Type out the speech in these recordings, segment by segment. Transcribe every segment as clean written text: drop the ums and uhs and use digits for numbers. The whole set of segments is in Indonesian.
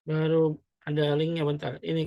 Baru ada linknya bentar. Ini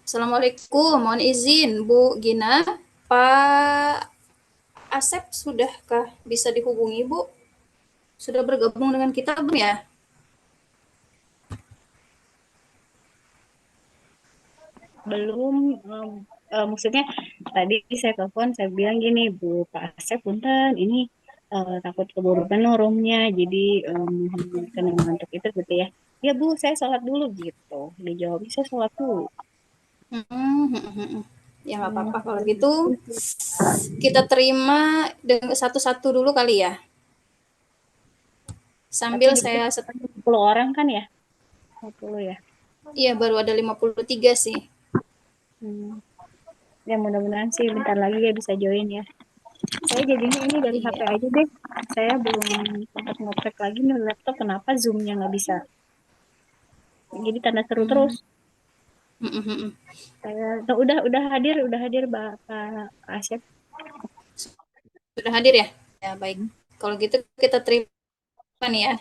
Assalamualaikum, mohon izin Bu Gina, Pak Asep sudahkah bisa dihubungi Bu? Sudah bergabung dengan kita belum ya? Belum, maksudnya tadi saya telepon, saya bilang gini, Bu, Pak Asep, punten, ini takut keburu penuh roomnya, jadi kena ngantuk itu gitu ya. Ya Bu, saya sholat dulu gitu. Dijawab, saya sholat dulu. Ya nggak apa-apa kalau gitu. Kita terima dengan satu-satu dulu kali ya. Tapi Sambil di saya 10 orang kan ya? 50 ya. iya baru ada 53 sih. Hmm. Ya mudah-mudahan sih bentar lagi ya bisa join ya. Saya jadinya ini dari HP Iya. aja deh. Saya belum sempat ngoprek lagi nih laptop. Kenapa Zoom-nya nggak bisa? Jadi tanda seru terus. Hmm. Saya udah hadir Bapak Asep. Sudah hadir ya? Ya baik. Kalau gitu kita terima nih ya.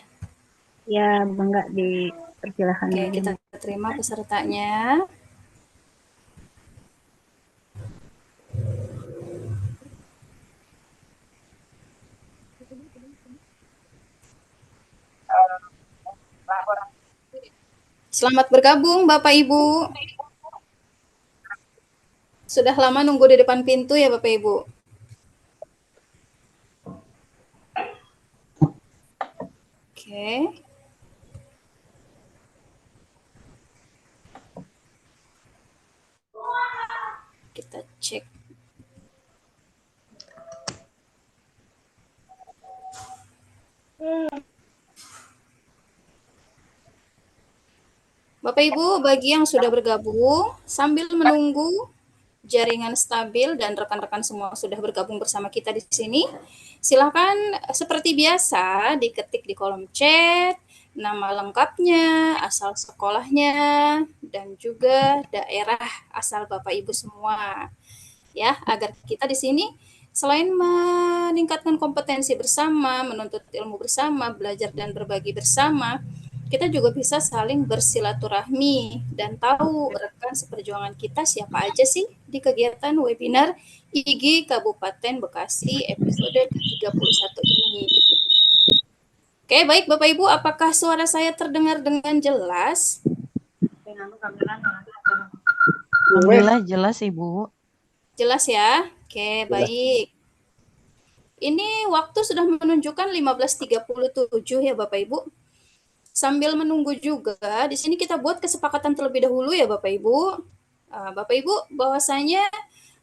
Ya, bangga dipersilahkan Oke, aja. kita terima pesertanya. Selamat bergabung Bapak Ibu. Sudah lama nunggu di depan pintu ya Bapak Ibu. Oke. Kita cek. Bapak Ibu, bagi yang sudah bergabung, sambil menunggu jaringan stabil dan rekan-rekan semua sudah bergabung bersama kita di sini, silakan seperti biasa diketik di kolom chat nama lengkapnya, asal sekolahnya, dan juga daerah asal Bapak Ibu semua. Ya, agar kita di sini selain meningkatkan kompetensi bersama, menuntut ilmu bersama, belajar dan berbagi bersama, kita juga bisa saling bersilaturahmi dan tahu rekan seperjuangan kita siapa aja sih di kegiatan webinar IG Kabupaten Bekasi episode ke-31 ini. Oke, baik Bapak Ibu, apakah suara saya terdengar dengan jelas? Alhamdulillah jelas Ibu. Jelas ya? Oke, baik. Ini waktu sudah menunjukkan 15.37 ya Bapak Ibu. Sambil menunggu juga, di sini kita buat kesepakatan terlebih dahulu ya Bapak Ibu. Bapak Ibu, bahwasanya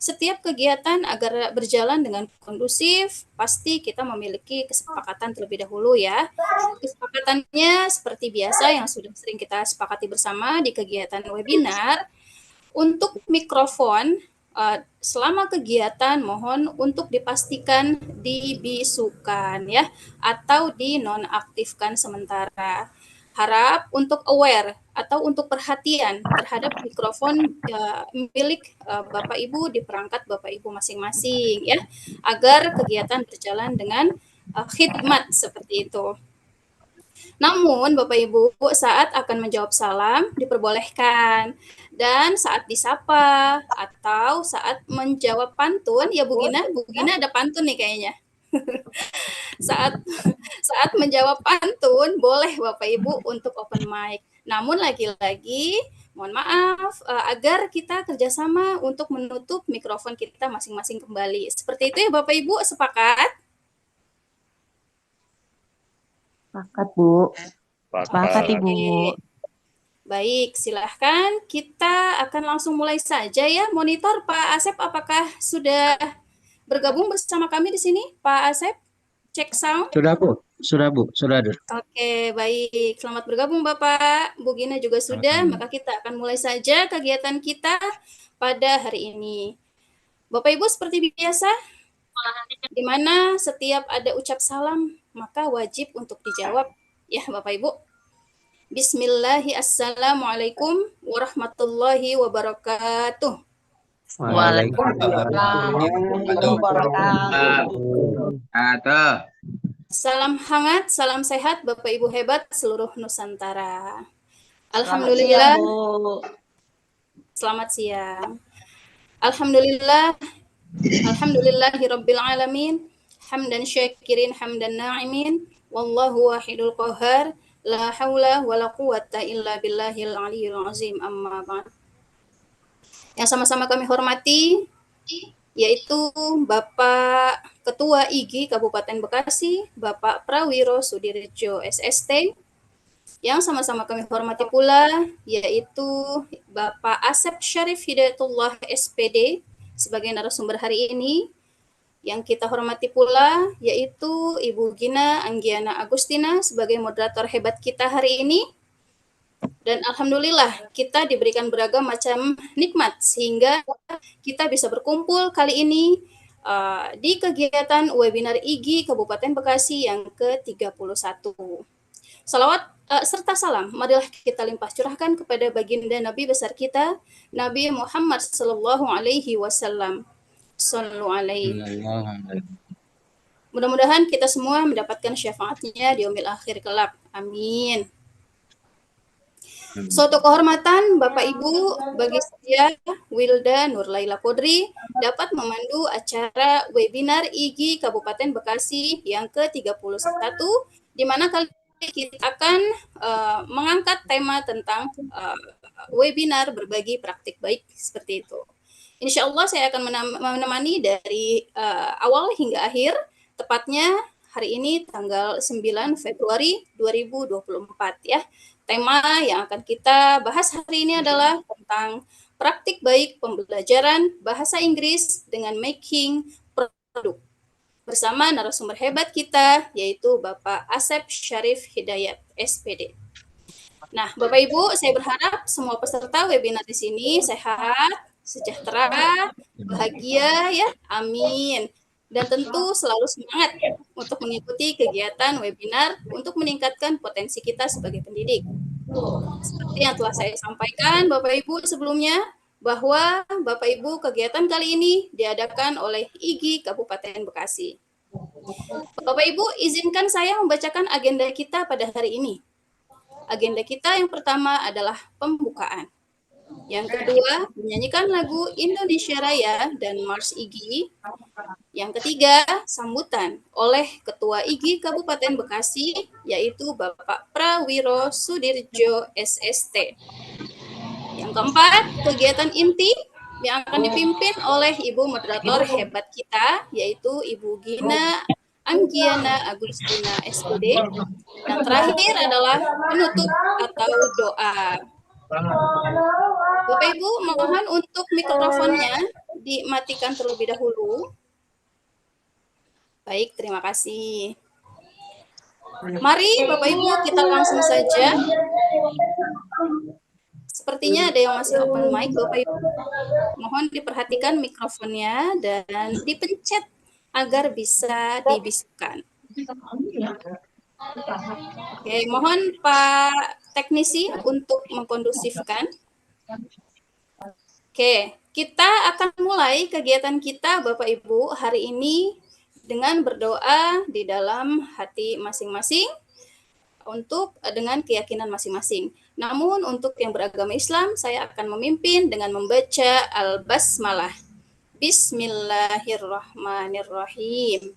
setiap kegiatan agar berjalan dengan kondusif, pasti kita memiliki kesepakatan terlebih dahulu ya. Kesepakatannya seperti biasa yang sudah sering kita sepakati bersama di kegiatan webinar, untuk mikrofon selama kegiatan mohon untuk dipastikan dibisukan ya atau dinonaktifkan sementara. Harap untuk aware atau untuk perhatian terhadap mikrofon milik Bapak Ibu di perangkat Bapak Ibu masing-masing ya agar kegiatan berjalan dengan khidmat seperti itu. Namun, Bapak Ibu, saat akan menjawab salam diperbolehkan. Dan saat disapa atau saat menjawab pantun, ya Bu Gina ada pantun nih kayaknya. saat saat menjawab pantun, boleh Bapak Ibu untuk open mic. Namun lagi-lagi, mohon maaf, agar kita kerjasama untuk menutup mikrofon kita masing-masing kembali. Seperti itu ya Bapak Ibu, sepakat? Sepakat Bu. Sepakat Ibu. Oke. Baik, silahkan kita akan langsung mulai saja ya. Monitor Pak Asep, apakah sudah bergabung bersama kami di sini? Pak Asep, cek sound. Sudah Bu, sudah ada. Oke, baik. Selamat bergabung Bapak. Bu Gina juga sudah, maka kita akan mulai saja kegiatan kita pada hari ini. Bapak Ibu seperti biasa, di mana setiap ada ucap salam, maka wajib untuk dijawab. Ya Bapak Ibu. Bismillahi assalamualaikum warahmatullahi wabarakatuh. Waalaikumsalam warahmatullahi wabarakatuh. Salam hangat, salam sehat Bapak Ibu hebat seluruh Nusantara. Alhamdulillah. Selamat siang. Alhamdulillah, alhamdulillahirabbil alamin. Hamdan syakirin, hamdan na'imin. Wallahu wahidul qahar. La haula wala quwata illa billahil aliyyil azim. Amma ba'd. Yang sama-sama kami hormati yaitu Bapak Ketua IGI Kabupaten Bekasi, Bapak Prawiro Sudirjo SST. Yang sama-sama kami hormati pula yaitu Bapak Asep Syarif Hidayatullah SPD sebagai narasumber hari ini. Yang kita hormati pula yaitu Ibu Gina Anggiana Agustina sebagai moderator hebat kita hari ini. Dan alhamdulillah kita diberikan beragam macam nikmat sehingga kita bisa berkumpul kali ini di kegiatan webinar IGI Kabupaten Bekasi yang ke-31. Salawat serta salam marilah kita limpah curahkan kepada baginda Nabi besar kita, Nabi Muhammad sallallahu alaihi wasallam. Sallu alaihi. Mudah-mudahan kita semua mendapatkan syafaatnya di yaumil akhir kelak. Amin. Suatu kehormatan Bapak Ibu bagi saya Wilda Nurlaila Kodri dapat memandu acara webinar IGI Kabupaten Bekasi yang ke-31 di mana kali ini kita akan mengangkat tema tentang webinar berbagi praktik baik seperti itu. Insya Allah saya akan menemani dari awal hingga akhir, tepatnya hari ini tanggal 9 Februari 2024 ya. Tema yang akan kita bahas hari ini adalah tentang praktik baik pembelajaran bahasa Inggris dengan making produk. Bersama narasumber hebat kita yaitu Bapak Asep Syarif Hidayat SPD. Nah, Bapak Ibu, saya berharap semua peserta webinar di sini sehat, sejahtera, bahagia ya. Amin. Dan tentu selalu semangat untuk mengikuti kegiatan webinar untuk meningkatkan potensi kita sebagai pendidik. Seperti yang telah saya sampaikan Bapak Ibu sebelumnya, bahwa Bapak Ibu kegiatan kali ini diadakan oleh IGI Kabupaten Bekasi. Bapak Ibu, izinkan saya membacakan agenda kita pada hari ini. Agenda kita yang pertama adalah pembukaan. Yang kedua, menyanyikan lagu Indonesia Raya dan Mars IGI. Yang ketiga, sambutan oleh Ketua IGI Kabupaten Bekasi, yaitu Bapak Prawiro Sudirjo SST. Yang keempat, kegiatan inti yang akan dipimpin oleh Ibu Moderator hebat kita, yaitu Ibu Gina Anggiana Agustina SPD. Dan terakhir adalah penutup atau doa. Bapak Ibu, mohon untuk mikrofonnya dimatikan terlebih dahulu. Baik, terima kasih. Mari Bapak Ibu kita langsung saja. Sepertinya ada yang masih open mic Bapak Ibu. Mohon diperhatikan mikrofonnya dan dipencet agar bisa dibisipkan. Oke, mohon Pak teknisi untuk mengkondusifkan. Oke, kita akan mulai kegiatan kita Bapak Ibu hari ini dengan berdoa di dalam hati masing-masing untuk dengan keyakinan masing-masing. Namun untuk yang beragama Islam, saya akan memimpin dengan membaca Al-Basmalah. Bismillahirrahmanirrahim.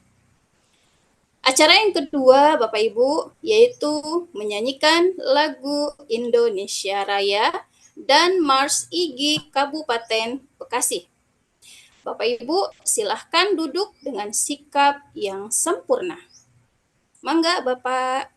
Acara yang kedua Bapak Ibu yaitu menyanyikan lagu Indonesia Raya dan Mars IGI Kabupaten Bekasi. Bapak Ibu silahkan duduk dengan sikap yang sempurna. Mangga Bapak.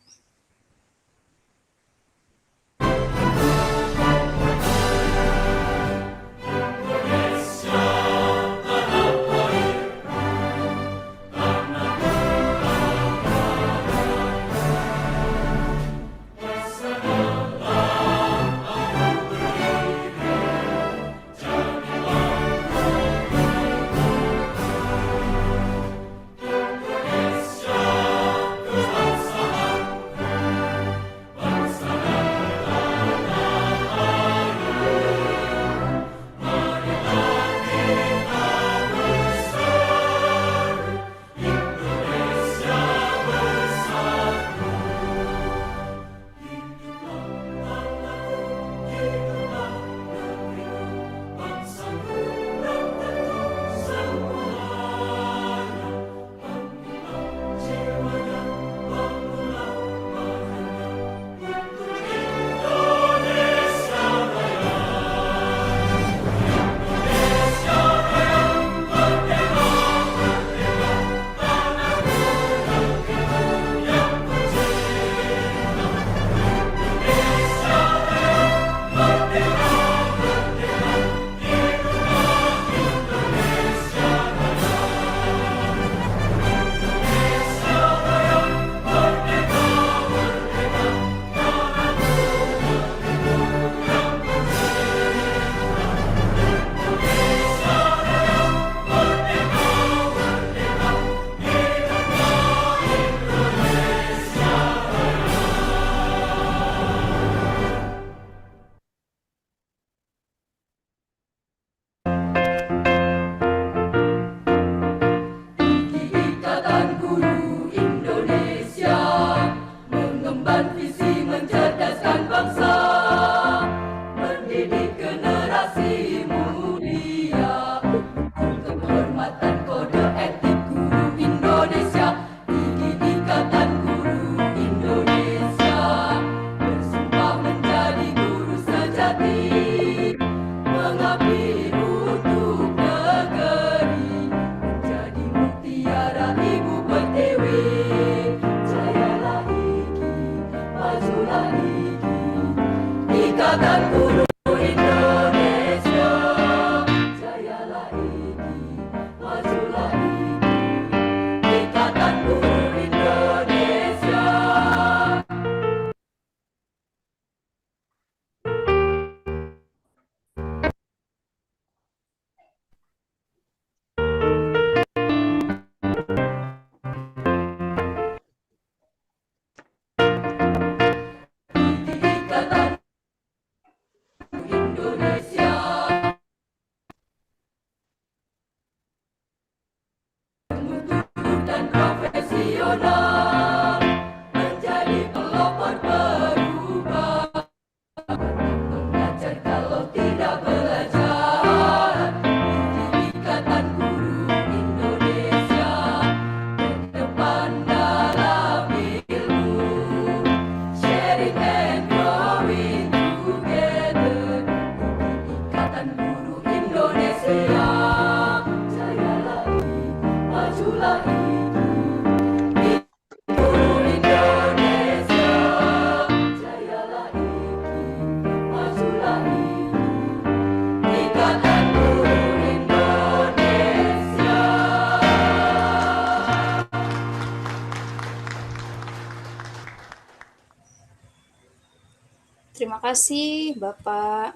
Terima kasih, Bapak.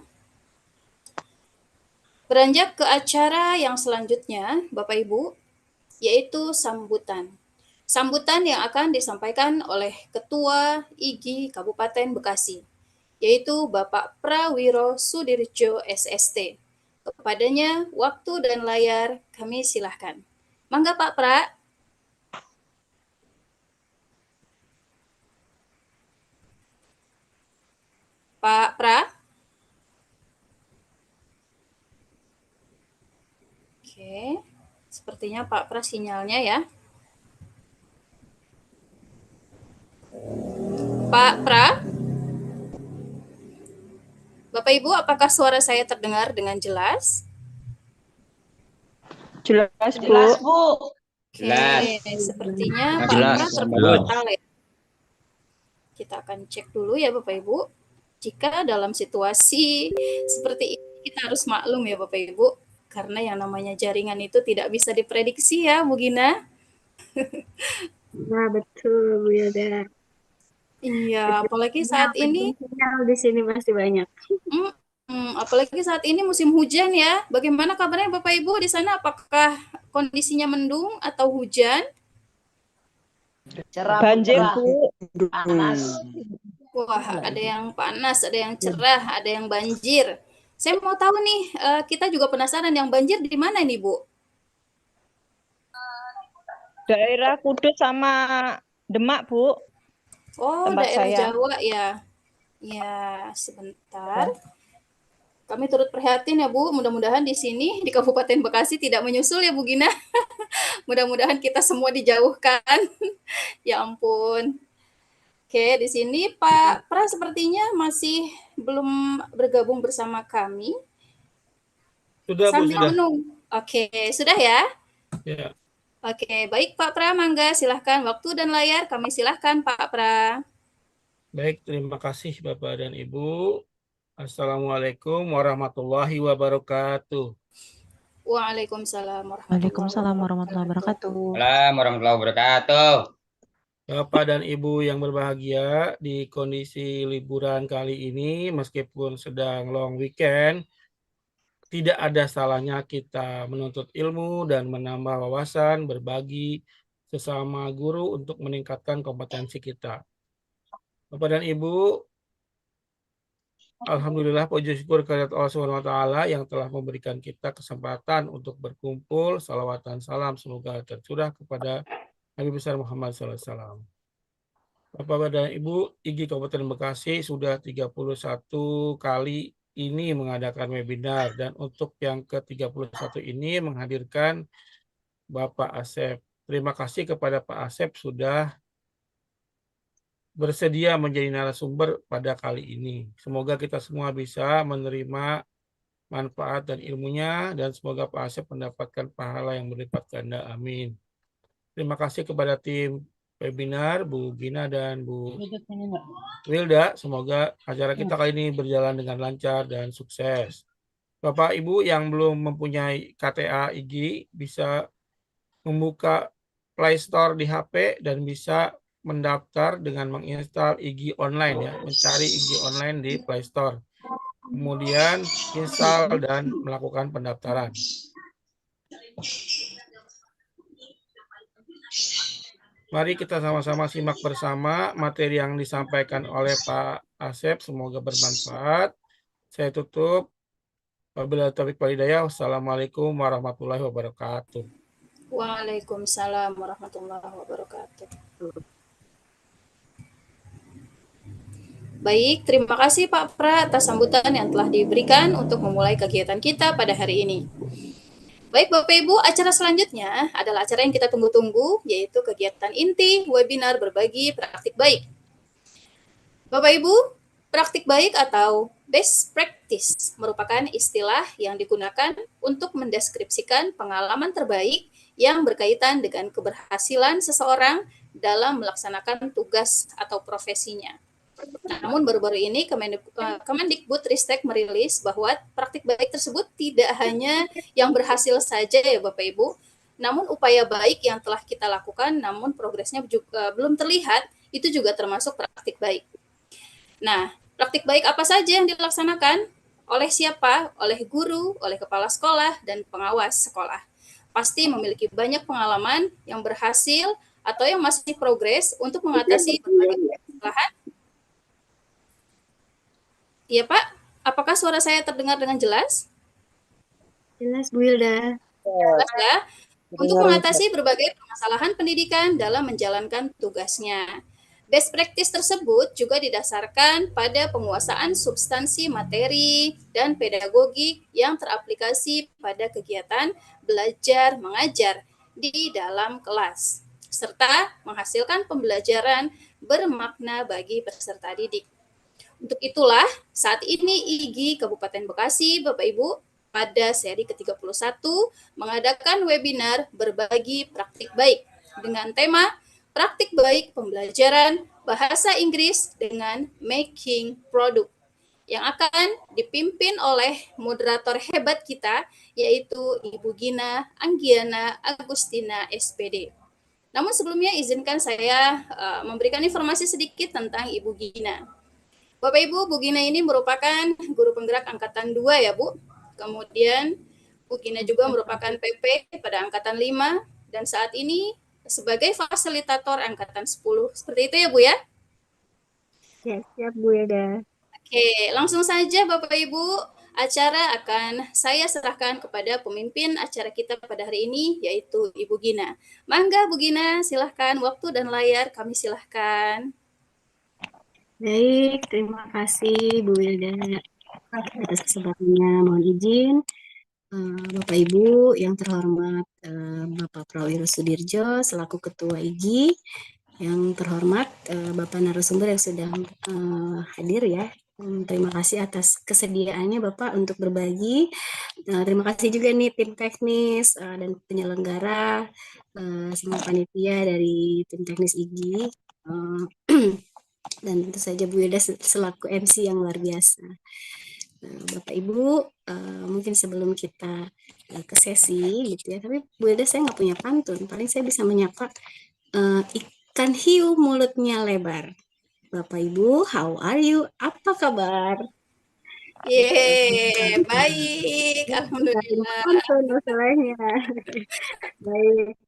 Beranjak ke acara yang selanjutnya, Bapak Ibu, yaitu sambutan. Sambutan yang akan disampaikan oleh Ketua IGI Kabupaten Bekasi, yaitu Bapak Prawiro Sudirjo SST. Kepadanya, waktu dan layar kami silahkan. Mangga Pak Pra. Pak Pra. Oke, sepertinya Pak Pra sinyalnya ya. Pak Pra. Bapak Ibu, apakah suara saya terdengar dengan jelas? Jelas, Bu. Jelas. Oke, sepertinya Pak Jelas. Pra terputar ya. Kita akan cek dulu ya Bapak Ibu. Jika dalam situasi seperti ini kita harus maklum ya Bapak Ibu, karena yang namanya jaringan itu tidak bisa diprediksi ya Bu Gina. Nah, betul, Bu Yada. Iya, apalagi saat ini Sinyal di sini masih banyak. apalagi saat ini musim hujan ya. Bagaimana kabarnya Bapak Ibu di sana? Apakah kondisinya mendung atau hujan? Cerah, banjir, Bu. Panas. Wah, ada yang panas, ada yang cerah, ada yang banjir. Saya mau tahu nih, kita juga penasaran yang banjir di mana nih, Bu? Daerah Kudus sama Demak, Bu. Oh, Tempat daerah saya. Jawa ya. Ya, sebentar. Kami turut prihatin ya, Bu. Mudah-mudahan di sini, di Kabupaten Bekasi tidak menyusul ya, Bu Gina. Mudah-mudahan kita semua dijauhkan. Ya ampun. Oke, di sini Pak Pra sepertinya masih belum bergabung bersama kami. Sudah, Bu, Sambil sudah. menunggu. Oke, sudah ya? Ya. Oke, baik Pak Pra, mangga silahkan. Waktu dan layar kami silahkan Pak Pra. Baik, terima kasih Bapak dan Ibu. Assalamualaikum warahmatullahi wabarakatuh. Waalaikumsalam Waalaikumsalam warahmatullahi wabarakatuh. Waalaikumsalam warahmatullahi wabarakatuh. Bapak dan Ibu yang berbahagia, di kondisi liburan kali ini, meskipun sedang long weekend, tidak ada salahnya kita menuntut ilmu dan menambah wawasan, berbagi sesama guru untuk meningkatkan kompetensi kita. Bapak dan Ibu, alhamdulillah puji syukur kehadirat Allah SWT yang telah memberikan kita kesempatan untuk berkumpul. Salawat dan salam semoga tercurah kepada Nabi besar Muhammad SAW. Bapak dan Ibu, IGI Kabupaten Bekasi sudah 31 kali ini mengadakan webinar, dan untuk yang ke-31 ini menghadirkan Bapak Asep. Terima kasih kepada Pak Asep sudah bersedia menjadi narasumber pada kali ini. Semoga kita semua bisa menerima manfaat dan ilmunya, dan semoga Pak Asep mendapatkan pahala yang berlipat ganda. Amin. Terima kasih kepada tim webinar, Bu Gina dan Bu Wilda. Semoga acara kita kali ini berjalan dengan lancar dan sukses. Bapak Ibu yang belum mempunyai KTA IG bisa membuka Play Store di HP dan bisa mendaftar dengan menginstal IG online ya, mencari IG online di Play Store. Kemudian install dan melakukan pendaftaran. Mari kita sama-sama simak bersama materi yang disampaikan oleh Pak Asep. Semoga bermanfaat. Saya tutup. Wabillahi taufiq wal hidayah. Wassalamualaikum warahmatullahi wabarakatuh. Waalaikumsalam warahmatullahi wabarakatuh. Baik, terima kasih Pak Pra atas sambutan yang telah diberikan untuk memulai kegiatan kita pada hari ini. Baik Bapak Ibu, acara selanjutnya adalah acara yang kita tunggu-tunggu, yaitu kegiatan inti webinar berbagi praktik baik. Bapak Ibu, praktik baik atau best practice merupakan istilah yang digunakan untuk mendeskripsikan pengalaman terbaik yang berkaitan dengan keberhasilan seseorang dalam melaksanakan tugas atau profesinya. Namun baru-baru ini Kemendikbudristek merilis bahwa praktik baik tersebut tidak hanya yang berhasil saja ya Bapak Ibu, namun upaya baik yang telah kita lakukan namun progresnya juga belum terlihat, itu juga termasuk praktik baik. Nah, praktik baik apa saja yang dilaksanakan? Oleh siapa? Oleh guru, oleh kepala sekolah, dan pengawas sekolah. Pasti memiliki banyak pengalaman yang berhasil atau yang masih progres untuk mengatasi berbagai kesalahan. Iya Pak, apakah suara saya terdengar dengan jelas? Jelas Bu Hilda. Jelas ya. Untuk mengatasi berbagai permasalahan pendidikan dalam menjalankan tugasnya. Best practice tersebut juga didasarkan pada penguasaan substansi materi dan pedagogi yang teraplikasi pada kegiatan belajar mengajar di dalam kelas, serta menghasilkan pembelajaran bermakna bagi peserta didik. Untuk itulah, saat ini IGI Kabupaten Bekasi, Bapak Ibu, pada seri ke-31 mengadakan webinar berbagi praktik baik dengan tema Praktik Baik Pembelajaran Bahasa Inggris dengan Making Product yang akan dipimpin oleh moderator hebat kita, yaitu Ibu Gina Anggiana Agustina SPD. Namun sebelumnya izinkan saya memberikan informasi sedikit tentang Ibu Gina. Bapak Ibu, Bu Gina ini merupakan guru penggerak angkatan 2 ya Bu. Kemudian Bu Gina juga merupakan PP pada angkatan 5 dan saat ini sebagai fasilitator angkatan 10. Seperti itu ya Bu ya? Ya, siap Bu Hilda. Oke, langsung saja Bapak Ibu, acara akan saya serahkan kepada pemimpin acara kita pada hari ini, yaitu Ibu Gina. Mangga Bu Gina, silahkan, waktu dan layar kami silahkan. Baik, terima kasih Bu Wilda atas kesempatannya. Mohon izin, Bapak Ibu yang terhormat, Bapak Prawiro Sudirjo selaku Ketua IGI, yang terhormat Bapak narasumber yang sudah hadir ya. Terima kasih atas kesediaannya Bapak untuk berbagi. Terima kasih juga nih tim teknis dan penyelenggara, semua panitia dari tim teknis IGI. Dan tentu saja Bu Hilda selaku MC yang luar biasa. Bapak Ibu, mungkin sebelum kita ke sesi gitu ya, tapi Bu Hilda saya nggak punya pantun, paling saya bisa menyapa ikan hiu mulutnya lebar. Bapak Ibu, how are you? Apa kabar? Yeay, baik, alhamdulillah. Pantun masalahnya. Baik.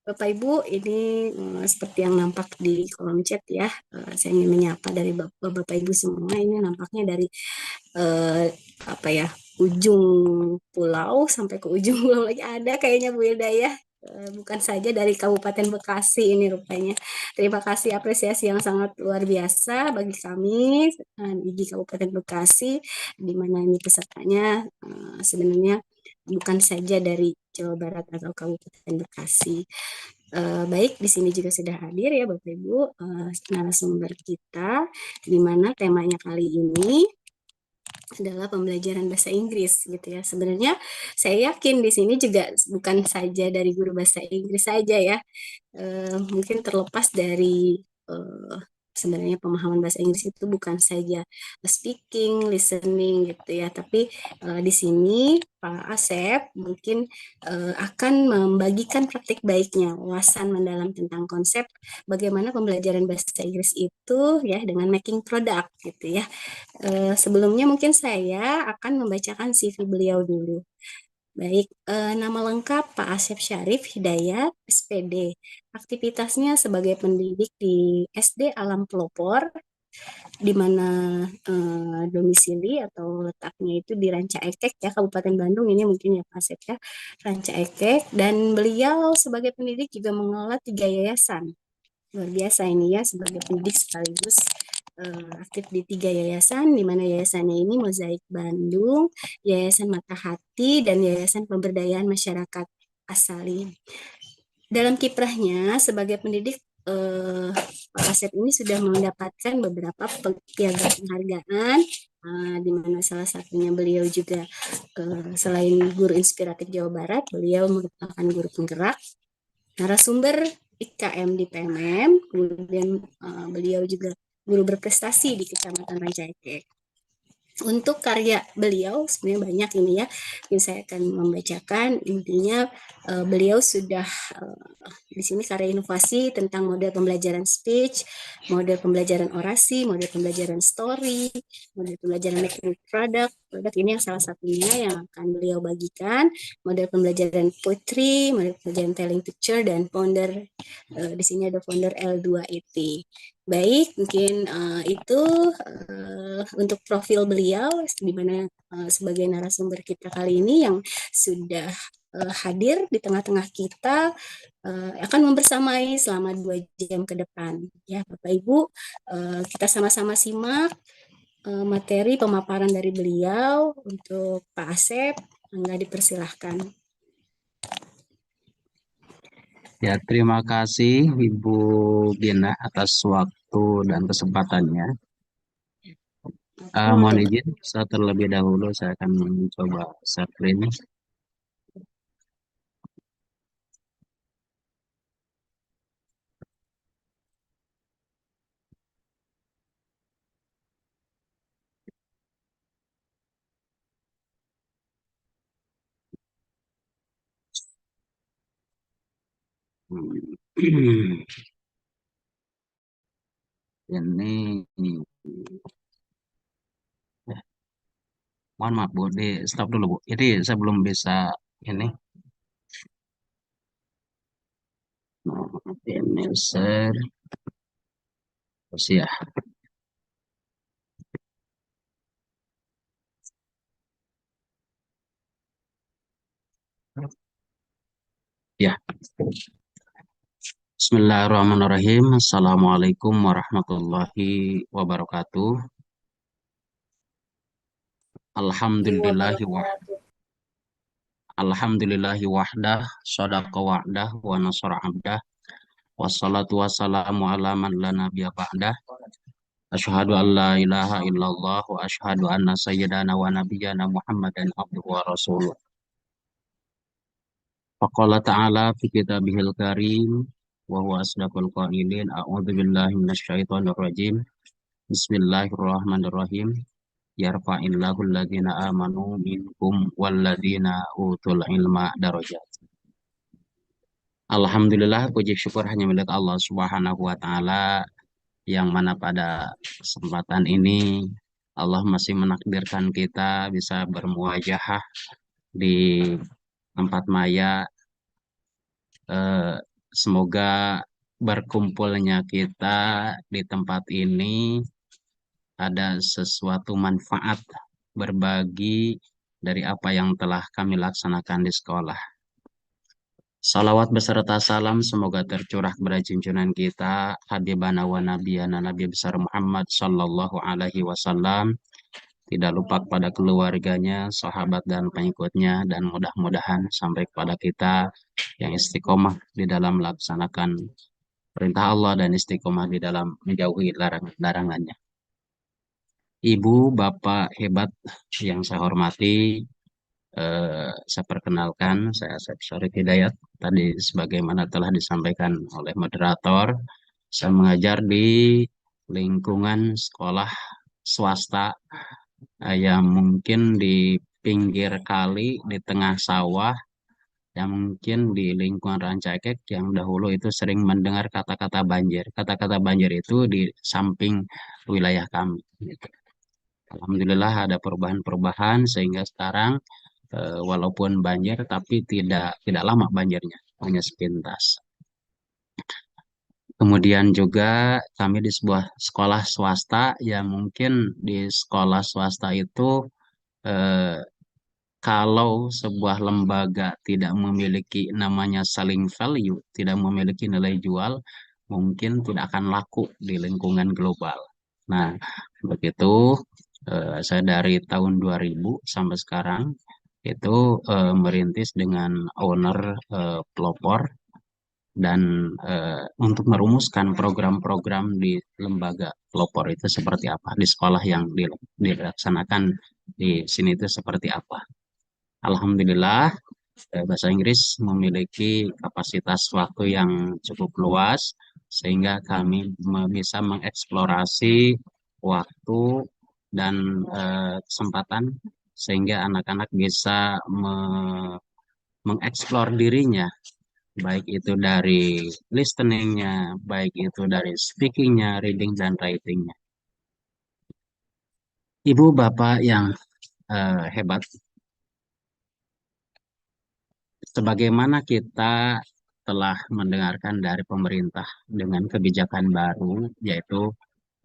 Bapak Ibu, ini seperti yang nampak di kolom chat ya, saya ingin menyapa dari Bapak Ibu semua. Ini nampaknya dari ujung pulau sampai ke ujung pulau lagi ada kayaknya Bu Hilda ya. Bukan saja dari Kabupaten Bekasi ini rupanya. Terima kasih apresiasi yang sangat luar biasa bagi kami di Kabupaten Bekasi, di mana ini pesertanya sebenarnya bukan saja dari Jawa Barat atau Kabupaten Bekasi. Baik, di sini juga sudah hadir ya Bapak Ibu narasumber kita, di mana temanya kali ini adalah pembelajaran bahasa Inggris gitu ya. Sebenarnya saya yakin di sini juga bukan saja dari guru bahasa Inggris saja ya, mungkin terlepas dari sebenarnya pemahaman bahasa Inggris itu bukan saja speaking, listening gitu ya, tapi di sini Pak Asep mungkin akan membagikan praktik baiknya, wawasan mendalam tentang konsep bagaimana pembelajaran bahasa Inggris itu ya dengan making product gitu ya. Sebelumnya mungkin saya akan membacakan CV beliau dulu. Baik, nama lengkap Pak Asep Syarif Hidayat, SPD. Aktivitasnya sebagai pendidik di SD Alam Pelopor, di mana domisili atau letaknya itu di Ranca Ekek ya, Kabupaten Bandung ini mungkin ya Pak Asep ya, Ranca Ekek. Dan beliau sebagai pendidik juga mengelola 3 yayasan. Luar biasa ini ya, sebagai pendidik sekaligus aktif di 3 yayasan, di mana yayasannya ini Mozaik Bandung, Yayasan Mata Hati, dan Yayasan Pemberdayaan Masyarakat Asali. Dalam kiprahnya sebagai pendidik, Pak Asep ini sudah mendapatkan beberapa piagam penghargaan, di mana salah satunya beliau juga selain guru inspiratif Jawa Barat, beliau merupakan guru penggerak, narasumber IKM di PMM, kemudian beliau juga guru berprestasi di Kecamatan Ranca Ekek. Untuk karya beliau sebenarnya banyak ini ya, yang saya akan membacakan. Intinya beliau sudah di sini karya inovasi tentang model pembelajaran speech, model pembelajaran orasi, model pembelajaran story, model pembelajaran making product ini yang salah satunya yang akan beliau bagikan, model pembelajaran poetry, model pembelajaran telling picture, dan founder di sini ada founder L2ET. Baik, mungkin itu untuk profil beliau, di mana sebagai narasumber kita kali ini yang sudah hadir di tengah-tengah kita akan membersamai selama 2 jam ke depan. Ya, Bapak Ibu, kita sama-sama simak materi pemaparan dari beliau. Untuk Pak Asep, Anda dipersilahkan. Ya, terima kasih Ibu Gina atas waktu dan kesempatannya. Mohon izin, terlebih dahulu saya akan mencoba share screen. Ini mohon maaf Bu, di stop dulu Bu. Jadi saya belum bisa ini. Ini share. Terus ya. Ya. Bismillahirrahmanirrahim. Assalamualaikum warahmatullahi wabarakatuh. Alhamdulillahi wahdah, sadaqa wa'dah, wa nasara abdah, wassalatu wassalamu ala man la nabiyya ba'dah. Asyhadu an la ilaha illallah wa asyhadu anna sayyidana wa nabiyyana Muhammadan abduhu wa rasuluh. Faqala ta'ala fi kitabihil karim wa huwa asdaqul qailin, a'udzu billahi minasyaitonir rajim. Bismillahirrahmanirrahim. Yarfa'illahu alladhina amanu minkum walladhina utul ilma darajat. Alhamdulillah, puji syukur hanya milik Allah Subhanahu wa taala, yang mana pada kesempatan ini Allah masih menakdirkan kita bisa bermuajahah di tempat maya. Semoga berkumpulnya kita di tempat ini ada sesuatu manfaat berbagi dari apa yang telah kami laksanakan di sekolah. Salawat beserta salam semoga tercurah kepada junjungan kita Habibana wa Nabiyana Nabi besar Muhammad sallallahu alaihi wasallam, tidak lupa kepada keluarganya, sahabat dan pengikutnya, dan mudah-mudahan sampai kepada kita yang istiqomah di dalam melaksanakan perintah Allah dan istiqomah di dalam menjauhi larangannya. Ibu, Bapak hebat yang saya hormati, saya perkenalkan, saya Asep Syarif Hidayat. Tadi sebagaimana telah disampaikan oleh moderator, saya mengajar di lingkungan sekolah swasta yang mungkin di pinggir kali, di tengah sawah, yang mungkin di lingkungan Rancaikek yang dahulu itu sering mendengar kata-kata banjir. Kata-kata banjir itu di samping wilayah kami. Gitu. Alhamdulillah ada perubahan-perubahan sehingga sekarang walaupun banjir tapi tidak lama banjirnya, hanya sepintas. Kemudian juga kami di sebuah sekolah swasta yang mungkin di sekolah swasta itu kalau sebuah lembaga tidak memiliki namanya selling value, tidak memiliki nilai jual, mungkin tidak akan laku di lingkungan global. Nah, begitu saya dari tahun 2000 sampai sekarang itu merintis dengan owner pelopor dan untuk merumuskan program-program di lembaga pelopor itu seperti apa, di sekolah yang dilaksanakan di sini itu seperti apa. Alhamdulillah, bahasa Inggris memiliki kapasitas waktu yang cukup luas, sehingga kami bisa mengeksplorasi waktu dan kesempatan, sehingga anak-anak bisa mengeksplor dirinya, baik itu dari listeningnya, baik itu dari speakingnya, reading, dan writingnya. Ibu, Bapak yang hebat, sebagaimana kita telah mendengarkan dari pemerintah dengan kebijakan baru, yaitu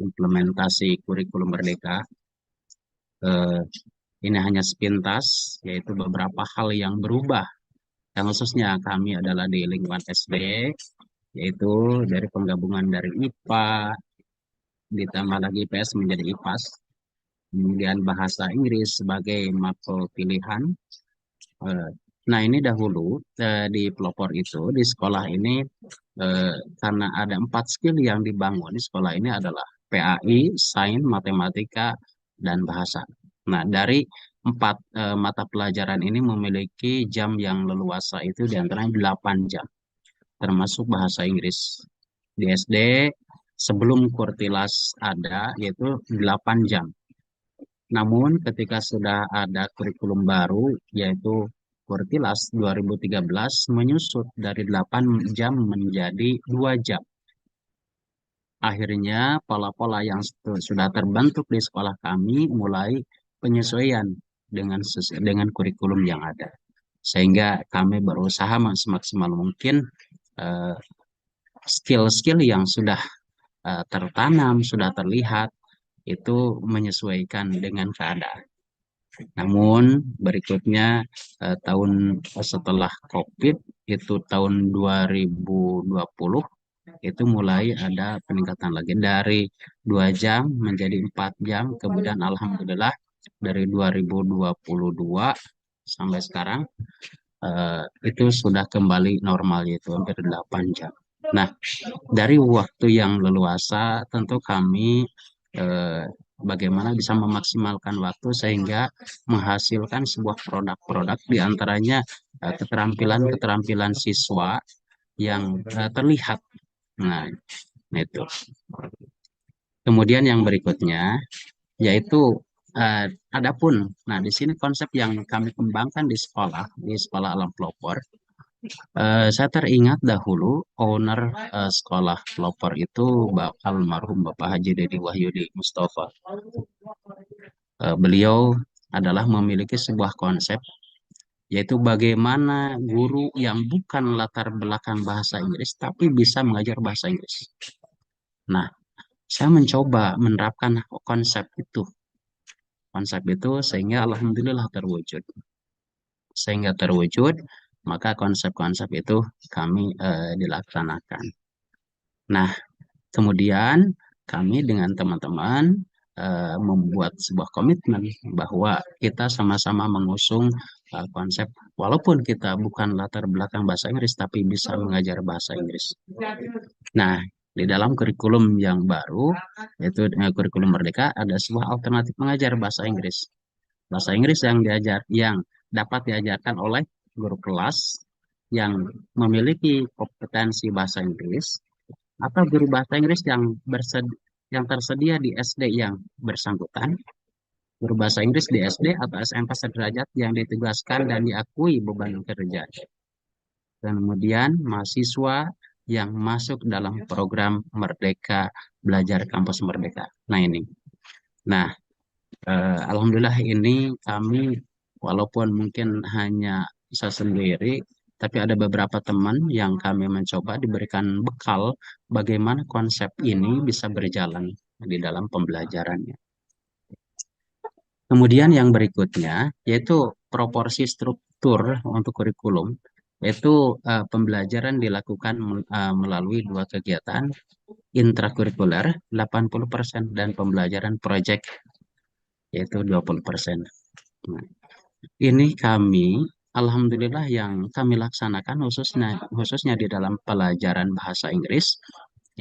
implementasi kurikulum merdeka, ini hanya sepintas, yaitu beberapa hal yang berubah. Yang khususnya kami adalah di lingkungan SD, yaitu dari penggabungan dari IPA, ditambah lagi IPS menjadi IPAS, kemudian bahasa Inggris sebagai matkul pilihan. Nah, ini dahulu di pelopor itu, di sekolah ini, karena ada 4 skill yang dibangun di sekolah ini adalah PAI, Sains, Matematika, dan Bahasa. Nah, dari 4 mata pelajaran ini memiliki jam yang leluasa itu diantaranya 8 jam, termasuk bahasa Inggris. Di SD, sebelum Kurtilas ada, yaitu 8 jam. Namun ketika sudah ada kurikulum baru, yaitu Kurtilas 2013 menyusut dari 8 jam menjadi 2 jam. Akhirnya pola-pola yang sudah terbentuk di sekolah kami mulai penyesuaian dengan kurikulum yang ada. Sehingga kami berusaha semaksimal mungkin skill-skill yang sudah tertanam, sudah terlihat, itu menyesuaikan dengan keadaan. Namun berikutnya tahun setelah COVID itu tahun 2020 itu mulai ada peningkatan lagi dari 2 jam menjadi 4 jam. Kemudian alhamdulillah dari 2022 sampai sekarang itu sudah kembali normal, yaitu hampir 8 jam. Nah, dari waktu yang leluasa tentu kami bagaimana bisa memaksimalkan waktu sehingga menghasilkan sebuah produk-produk diantaranya keterampilan-keterampilan siswa yang terlihat. Nah, itu. Kemudian yang berikutnya yaitu adapun, nah di sini konsep yang kami kembangkan di sekolah alam pelopor. Saya teringat dahulu owner sekolah pelopor itu almarhum Bapak Haji Dedi Wahyudi Mustafa. Beliau adalah memiliki sebuah konsep, yaitu bagaimana guru yang bukan latar belakang bahasa Inggris tapi bisa mengajar bahasa Inggris. Nah, saya mencoba menerapkan konsep itu sehingga alhamdulillah terwujud. Maka konsep-konsep itu kami dilaksanakan. Nah, kemudian kami dengan teman-teman membuat sebuah komitmen bahwa kita sama-sama mengusung konsep walaupun kita bukan latar belakang bahasa Inggris tapi bisa mengajar bahasa Inggris. Nah, di dalam kurikulum yang baru yaitu kurikulum Merdeka ada sebuah alternatif mengajar bahasa Inggris. Bahasa Inggris yang dapat diajarkan oleh guru kelas yang memiliki kompetensi bahasa Inggris atau guru bahasa Inggris yang tersedia di SD yang bersangkutan, guru bahasa Inggris di SD atau SMP sederajat yang ditugaskan dan diakui beban kerja. Kemudian mahasiswa yang masuk dalam program Merdeka, Belajar Kampus Merdeka. Nah, alhamdulillah ini kami walaupun mungkin hanya bisa sendiri, tapi ada beberapa teman yang kami mencoba diberikan bekal bagaimana konsep ini bisa berjalan di dalam pembelajarannya. Kemudian yang berikutnya yaitu proporsi struktur untuk kurikulum, yaitu pembelajaran dilakukan melalui 2 kegiatan intrakurikuler 80% dan pembelajaran proyek yaitu 20%. Nah, ini kami alhamdulillah yang kami laksanakan khususnya di dalam pelajaran bahasa Inggris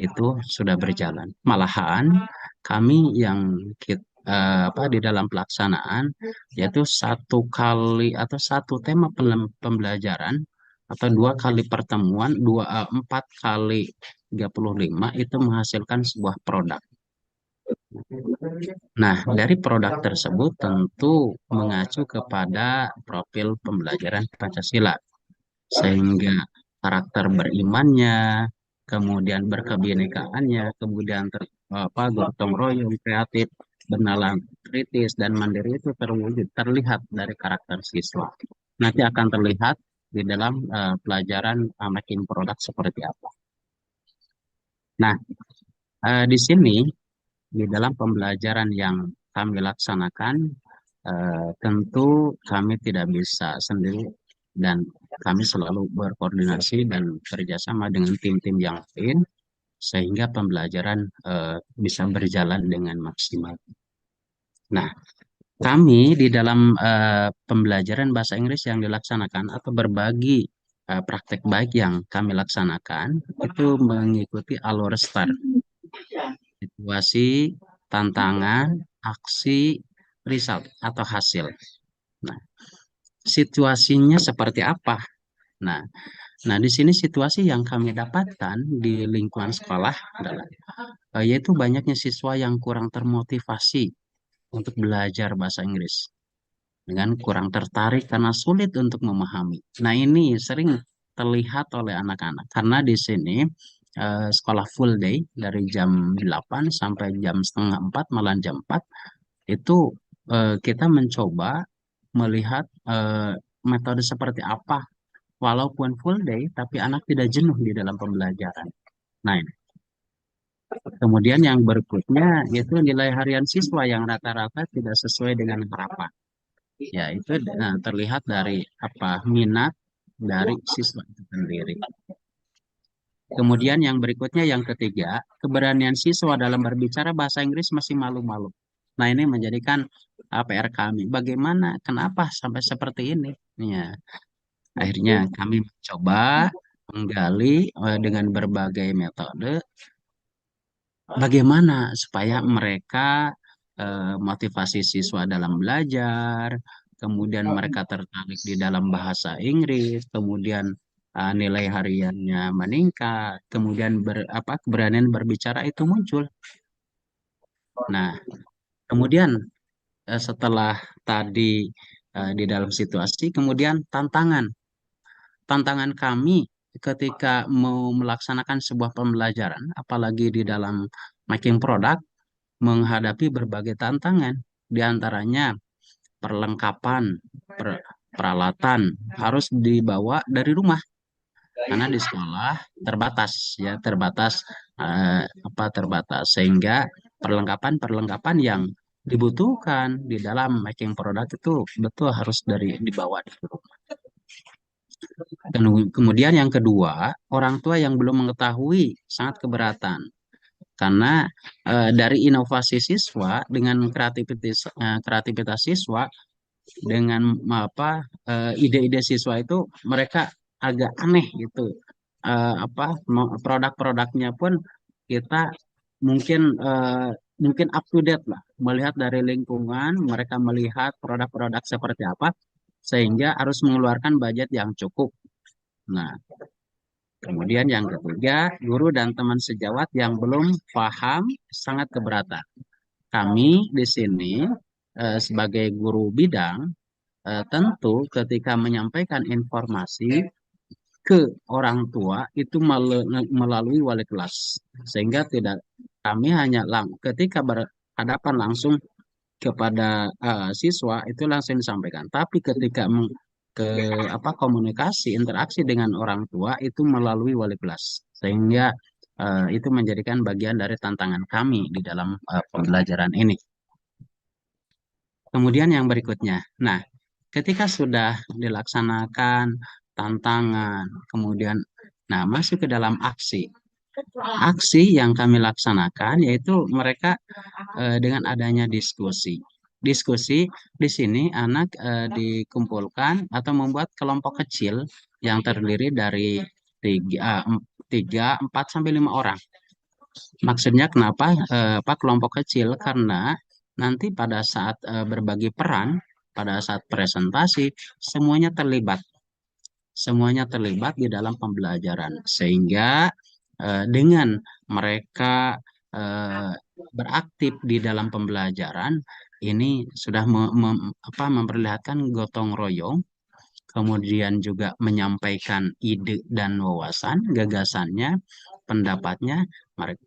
itu sudah berjalan. Malahan kami yang di dalam pelaksanaan yaitu 1 kali atau 1 tema pembelajaran atau 2 kali pertemuan 4 kali 35 itu menghasilkan sebuah produk. Nah, dari produk tersebut tentu mengacu kepada profil pembelajaran Pancasila, sehingga karakter berimannya, kemudian berkebinekaannya, kemudian gotong royong, kreatif, bernalar kritis, dan mandiri itu terlihat dari karakter siswa. Nanti akan terlihat di dalam pelajaran making product seperti apa. Nah, di sini di dalam pembelajaran yang kami laksanakan, tentu kami tidak bisa sendiri dan kami selalu berkoordinasi dan kerjasama dengan tim-tim yang lain sehingga pembelajaran bisa berjalan dengan maksimal. Nah, kami di dalam pembelajaran bahasa Inggris yang dilaksanakan atau berbagi praktek baik yang kami laksanakan itu mengikuti alur STAR. Situasi, tantangan, aksi, result atau hasil. Nah, situasinya seperti apa? Nah, di sini situasi yang kami dapatkan di lingkungan sekolah adalah yaitu banyaknya siswa yang kurang termotivasi untuk belajar bahasa Inggris dengan kurang tertarik karena sulit untuk memahami. Nah, ini sering terlihat oleh anak-anak karena di sini sekolah full day dari jam 8 sampai jam setengah 4, malah jam 4 itu kita mencoba melihat metode seperti apa walaupun full day tapi anak tidak jenuh di dalam pembelajaran. Nah, kemudian yang berikutnya yaitu nilai harian siswa yang rata-rata tidak sesuai dengan harapan. Ya, itu terlihat dari minat dari siswa itu sendiri. Kemudian yang berikutnya yang ketiga, keberanian siswa dalam berbicara bahasa Inggris masih malu-malu. Nah, ini menjadikan PR kami. Bagaimana, kenapa sampai seperti ini? Ya, akhirnya kami mencoba menggali dengan berbagai metode bagaimana supaya mereka motivasi siswa dalam belajar, kemudian mereka tertarik di dalam bahasa Inggris, kemudian nilai hariannya meningkat, kemudian keberanian berbicara itu muncul. Nah, kemudian setelah tadi di dalam situasi, kemudian tantangan kami ketika mau melaksanakan sebuah pembelajaran, apalagi di dalam making product, menghadapi berbagai tantangan, di antaranya perlengkapan, peralatan harus dibawa dari rumah karena di sekolah terbatas sehingga perlengkapan yang dibutuhkan di dalam making product itu betul harus dibawa dari rumah. Kemudian yang kedua, orang tua yang belum mengetahui sangat keberatan Karena dari inovasi siswa dengan kreativitas siswa dengan ide-ide siswa itu mereka agak aneh gitu. Produk-produknya pun kita mungkin up to date lah, melihat dari lingkungan mereka melihat produk-produk seperti apa sehingga harus mengeluarkan budget yang cukup. Nah, kemudian yang ketiga, guru dan teman sejawat yang belum paham sangat keberatan. Kami di sini sebagai guru bidang tentu ketika menyampaikan informasi ke orang tua itu melalui wali kelas, sehingga tidak kami hanya ketika berhadapan langsung kepada siswa itu langsung disampaikan, tapi ketika komunikasi interaksi dengan orang tua itu melalui wali kelas, sehingga itu menjadikan bagian dari tantangan kami di dalam pembelajaran ini. Kemudian yang berikutnya, nah ketika sudah dilaksanakan tantangan, kemudian masuk ke dalam aksi. Aksi yang kami laksanakan yaitu mereka dengan adanya diskusi. Diskusi di sini anak dikumpulkan atau membuat kelompok kecil yang terdiri dari 3, 4 sampai 5 orang. Maksudnya kenapa kelompok kecil? Karena nanti pada saat berbagi peran, pada saat presentasi, semuanya terlibat. Semuanya terlibat di dalam pembelajaran. Sehingga dengan mereka beraktif di dalam pembelajaran, ini sudah memperlihatkan gotong royong, kemudian juga menyampaikan ide dan wawasan, gagasannya, pendapatnya,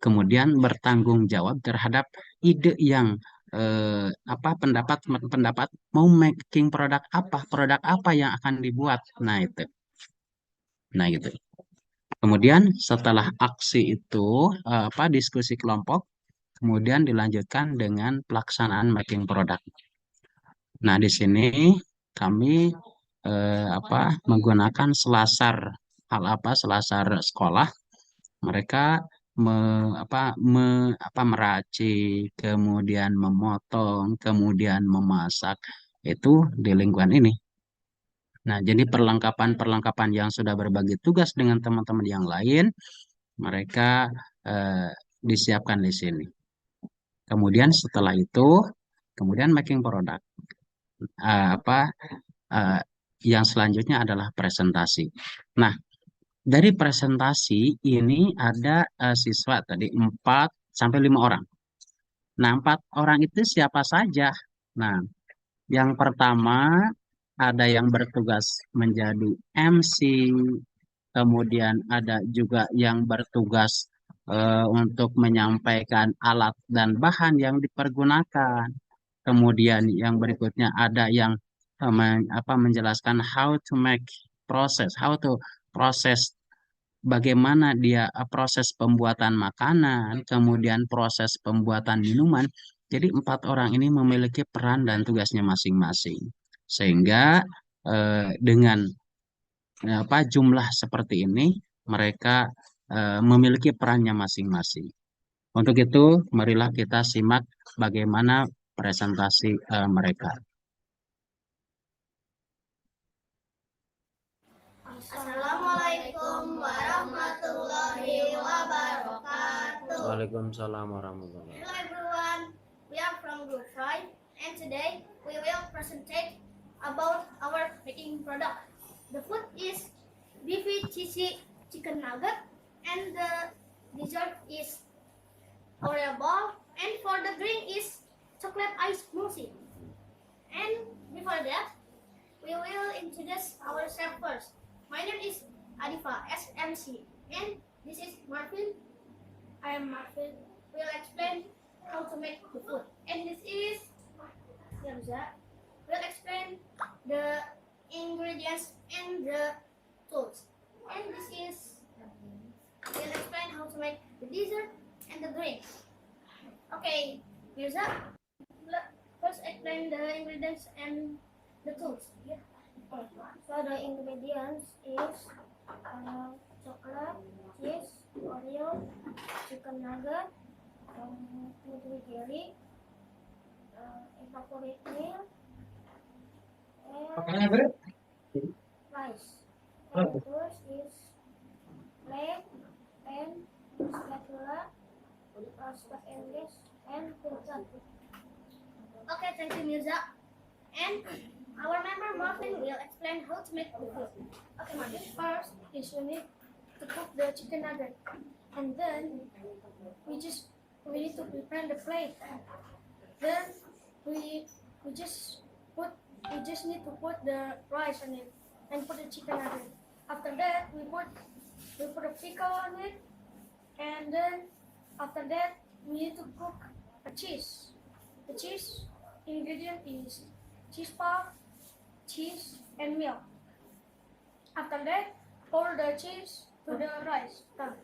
kemudian bertanggung jawab terhadap ide yang pendapat mau making produk apa yang akan dibuat. Nah gitu. Kemudian setelah aksi itu diskusi kelompok, kemudian dilanjutkan dengan pelaksanaan making product. Nah di sini kami menggunakan selasar sekolah. Mereka meracik, kemudian memotong, kemudian memasak itu di lingkungan ini. Nah, jadi perlengkapan yang sudah berbagi tugas dengan teman-teman yang lain, mereka disiapkan di sini. Kemudian setelah itu, kemudian making product. Yang selanjutnya adalah presentasi. Nah, dari presentasi ini ada siswa tadi 4 sampai 5 orang. Nah, 4 orang itu siapa saja? Nah, yang pertama ada yang bertugas menjadi MC, kemudian ada juga yang bertugas untuk menyampaikan alat dan bahan yang dipergunakan. Kemudian yang berikutnya ada yang menjelaskan how to make proses bagaimana dia proses pembuatan makanan, kemudian proses pembuatan minuman. Jadi 4 orang ini memiliki peran dan tugasnya masing-masing. Sehingga dengan jumlah seperti ini mereka memiliki perannya masing-masing. Untuk itu, marilah kita simak bagaimana presentasi mereka. Assalamualaikum warahmatullahi wabarakatuh. Waalaikumsalam warahmatullahi wabarakatuh. Hello everyone, we are from Group 5 and today we will present about our making product. The food is beefy cheesy chicken nugget and the dessert is Oreo ball and for the drink is chocolate ice smoothie. And before that, we will introduce ourselves first. My name is Adifa, SMC, and this is Marvin. I am Marvin. We'll explain how to make the food. And this is Yamza. We'll explain the ingredients and the tools. And this is we'll explain how to make the dessert and the drinks. Okay, Mirza, first explain the ingredients and the tools. Yeah. So the ingredients is chocolate, cheese, Oreo, chicken nugget, nutri jelly, evaporate milk, and rice. And the tools is plate, pen, spatula, stuff and dish, and filter. Okay, thank you, Mirza. And our member Marvin will explain how to make the food. Okay, Marvin, first is you need to cook the chicken nugget, and then we need to prepare the plate. Then we just need to put the rice on it and put the chicken nugget. After that, we put a pickle on it, and then after that we need to cook a cheese. The cheese ingredient is cheese puff, cheese, and milk. After that, pour the cheese to the rice. Done.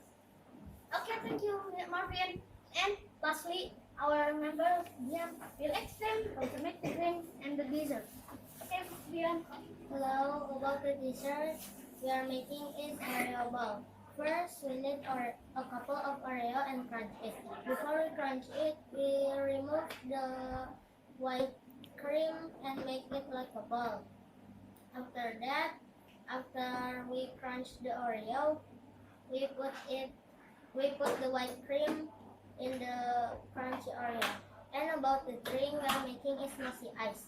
Okay, thank you, Marvin. And lastly, our member Bian will explain how to make the drink and the dessert. Okay, Bian. Hello, about the dessert we are making is Oreo ball. First, we need a couple of Oreo and crunch it. Before we crunch it, we remove the white cream and make it like a ball. After that, after we crunch the Oreo, we put the white cream in the crunchy Oreo. And about the drink we are making is Messy Ice.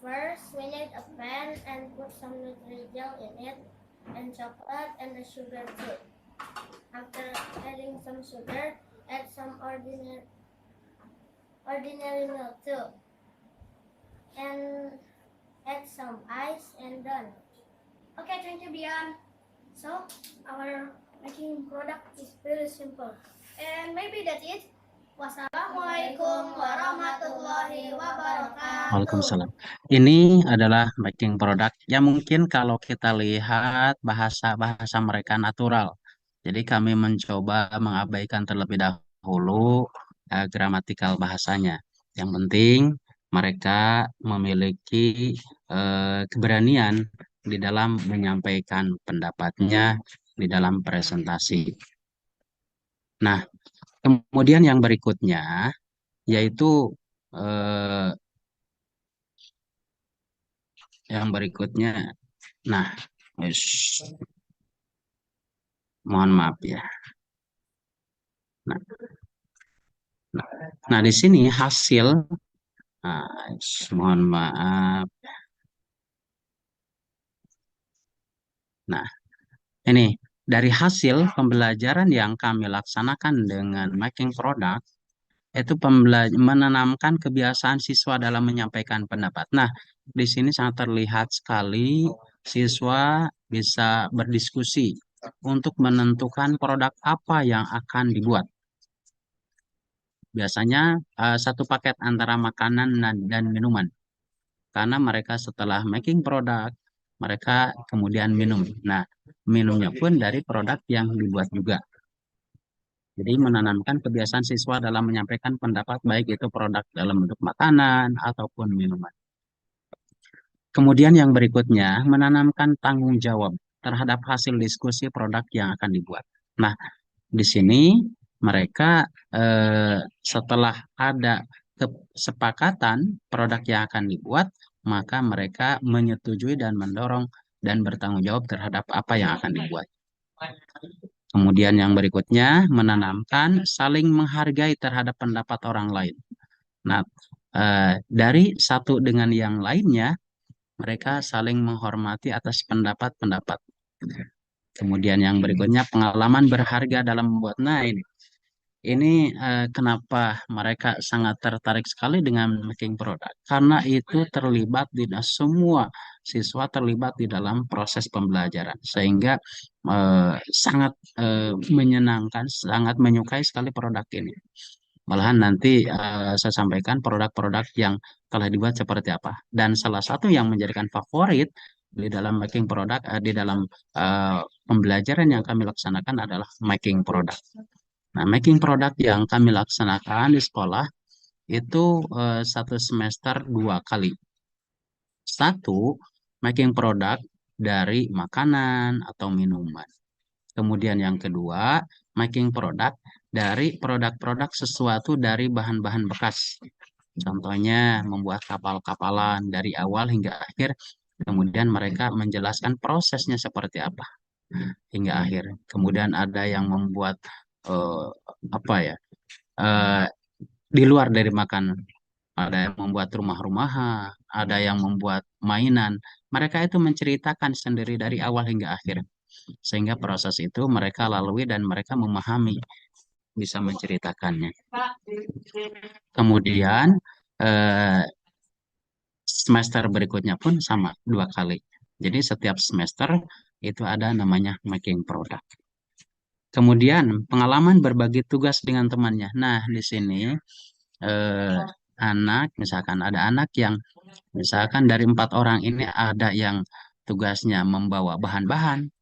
First, we need a pan and put some Nutri-Gel in it, and chocolate and the sugar too. After adding some sugar, add some ordinary milk too. And add some ice and done. Okay, thank you, Bian. So, our making product is very simple. And maybe that's it. Wassalamualaikum warahmatullahi wabarakatuh. Waalaikumsalam. Ini adalah making product yang mungkin kalau kita lihat bahasa-bahasa mereka natural. Jadi kami mencoba mengabaikan terlebih dahulu gramatikal bahasanya. Yang penting mereka memiliki keberanian di dalam menyampaikan pendapatnya di dalam presentasi. Nah, kemudian yang berikutnya yaitu nah, mohon maaf ya. Nah, di sini hasil, mohon maaf. Nah, ini dari hasil pembelajaran yang kami laksanakan dengan making product, itu menanamkan kebiasaan siswa dalam menyampaikan pendapat. Nah, di sini sangat terlihat sekali siswa bisa berdiskusi untuk menentukan produk apa yang akan dibuat. Biasanya satu paket antara makanan dan minuman. Karena mereka setelah making product, mereka kemudian minum. Nah, minumnya pun dari produk yang dibuat juga. Jadi menanamkan kebiasaan siswa dalam menyampaikan pendapat baik itu produk dalam bentuk makanan ataupun minuman. Kemudian yang berikutnya menanamkan tanggung jawab terhadap hasil diskusi produk yang akan dibuat. Nah, di sini mereka setelah ada kesepakatan produk yang akan dibuat, maka mereka menyetujui dan mendorong dan bertanggung jawab terhadap apa yang akan dibuat. Kemudian yang berikutnya menanamkan saling menghargai terhadap pendapat orang lain. Nah, dari satu dengan yang lainnya, mereka saling menghormati atas pendapat-pendapat. Kemudian yang berikutnya pengalaman berharga dalam membuat. Nah, ini kenapa mereka sangat tertarik sekali dengan making product. Karena itu terlibat semua siswa terlibat di dalam proses pembelajaran. Sehingga sangat menyenangkan, sangat menyukai sekali produk ini. Malahan nanti saya sampaikan produk-produk yang telah dibuat seperti apa. Dan salah satu yang menjadikan favorit di dalam making product, di dalam pembelajaran yang kami laksanakan adalah making product. Nah, making product yang kami laksanakan di sekolah itu satu semester 2 kali. Satu, making product dari makanan atau minuman. Kemudian yang kedua, making product dari produk-produk sesuatu dari bahan-bahan bekas. Contohnya membuat kapal-kapalan dari awal hingga akhir, kemudian mereka menjelaskan prosesnya seperti apa hingga akhir. Kemudian ada yang membuat eh, apa ya di luar dari makanan, ada yang membuat rumah-rumahan, ada yang membuat mainan. Mereka itu menceritakan sendiri dari awal hingga akhir, sehingga proses itu mereka lalui dan mereka memahami, bisa menceritakannya. Kemudian eh, semester berikutnya pun sama 2 kali. Jadi setiap semester itu ada namanya making product. Kemudian pengalaman berbagi tugas dengan temannya. Nah, di sini misalkan ada anak yang misalkan dari 4 orang ini ada yang tugasnya membawa bahan-bahan,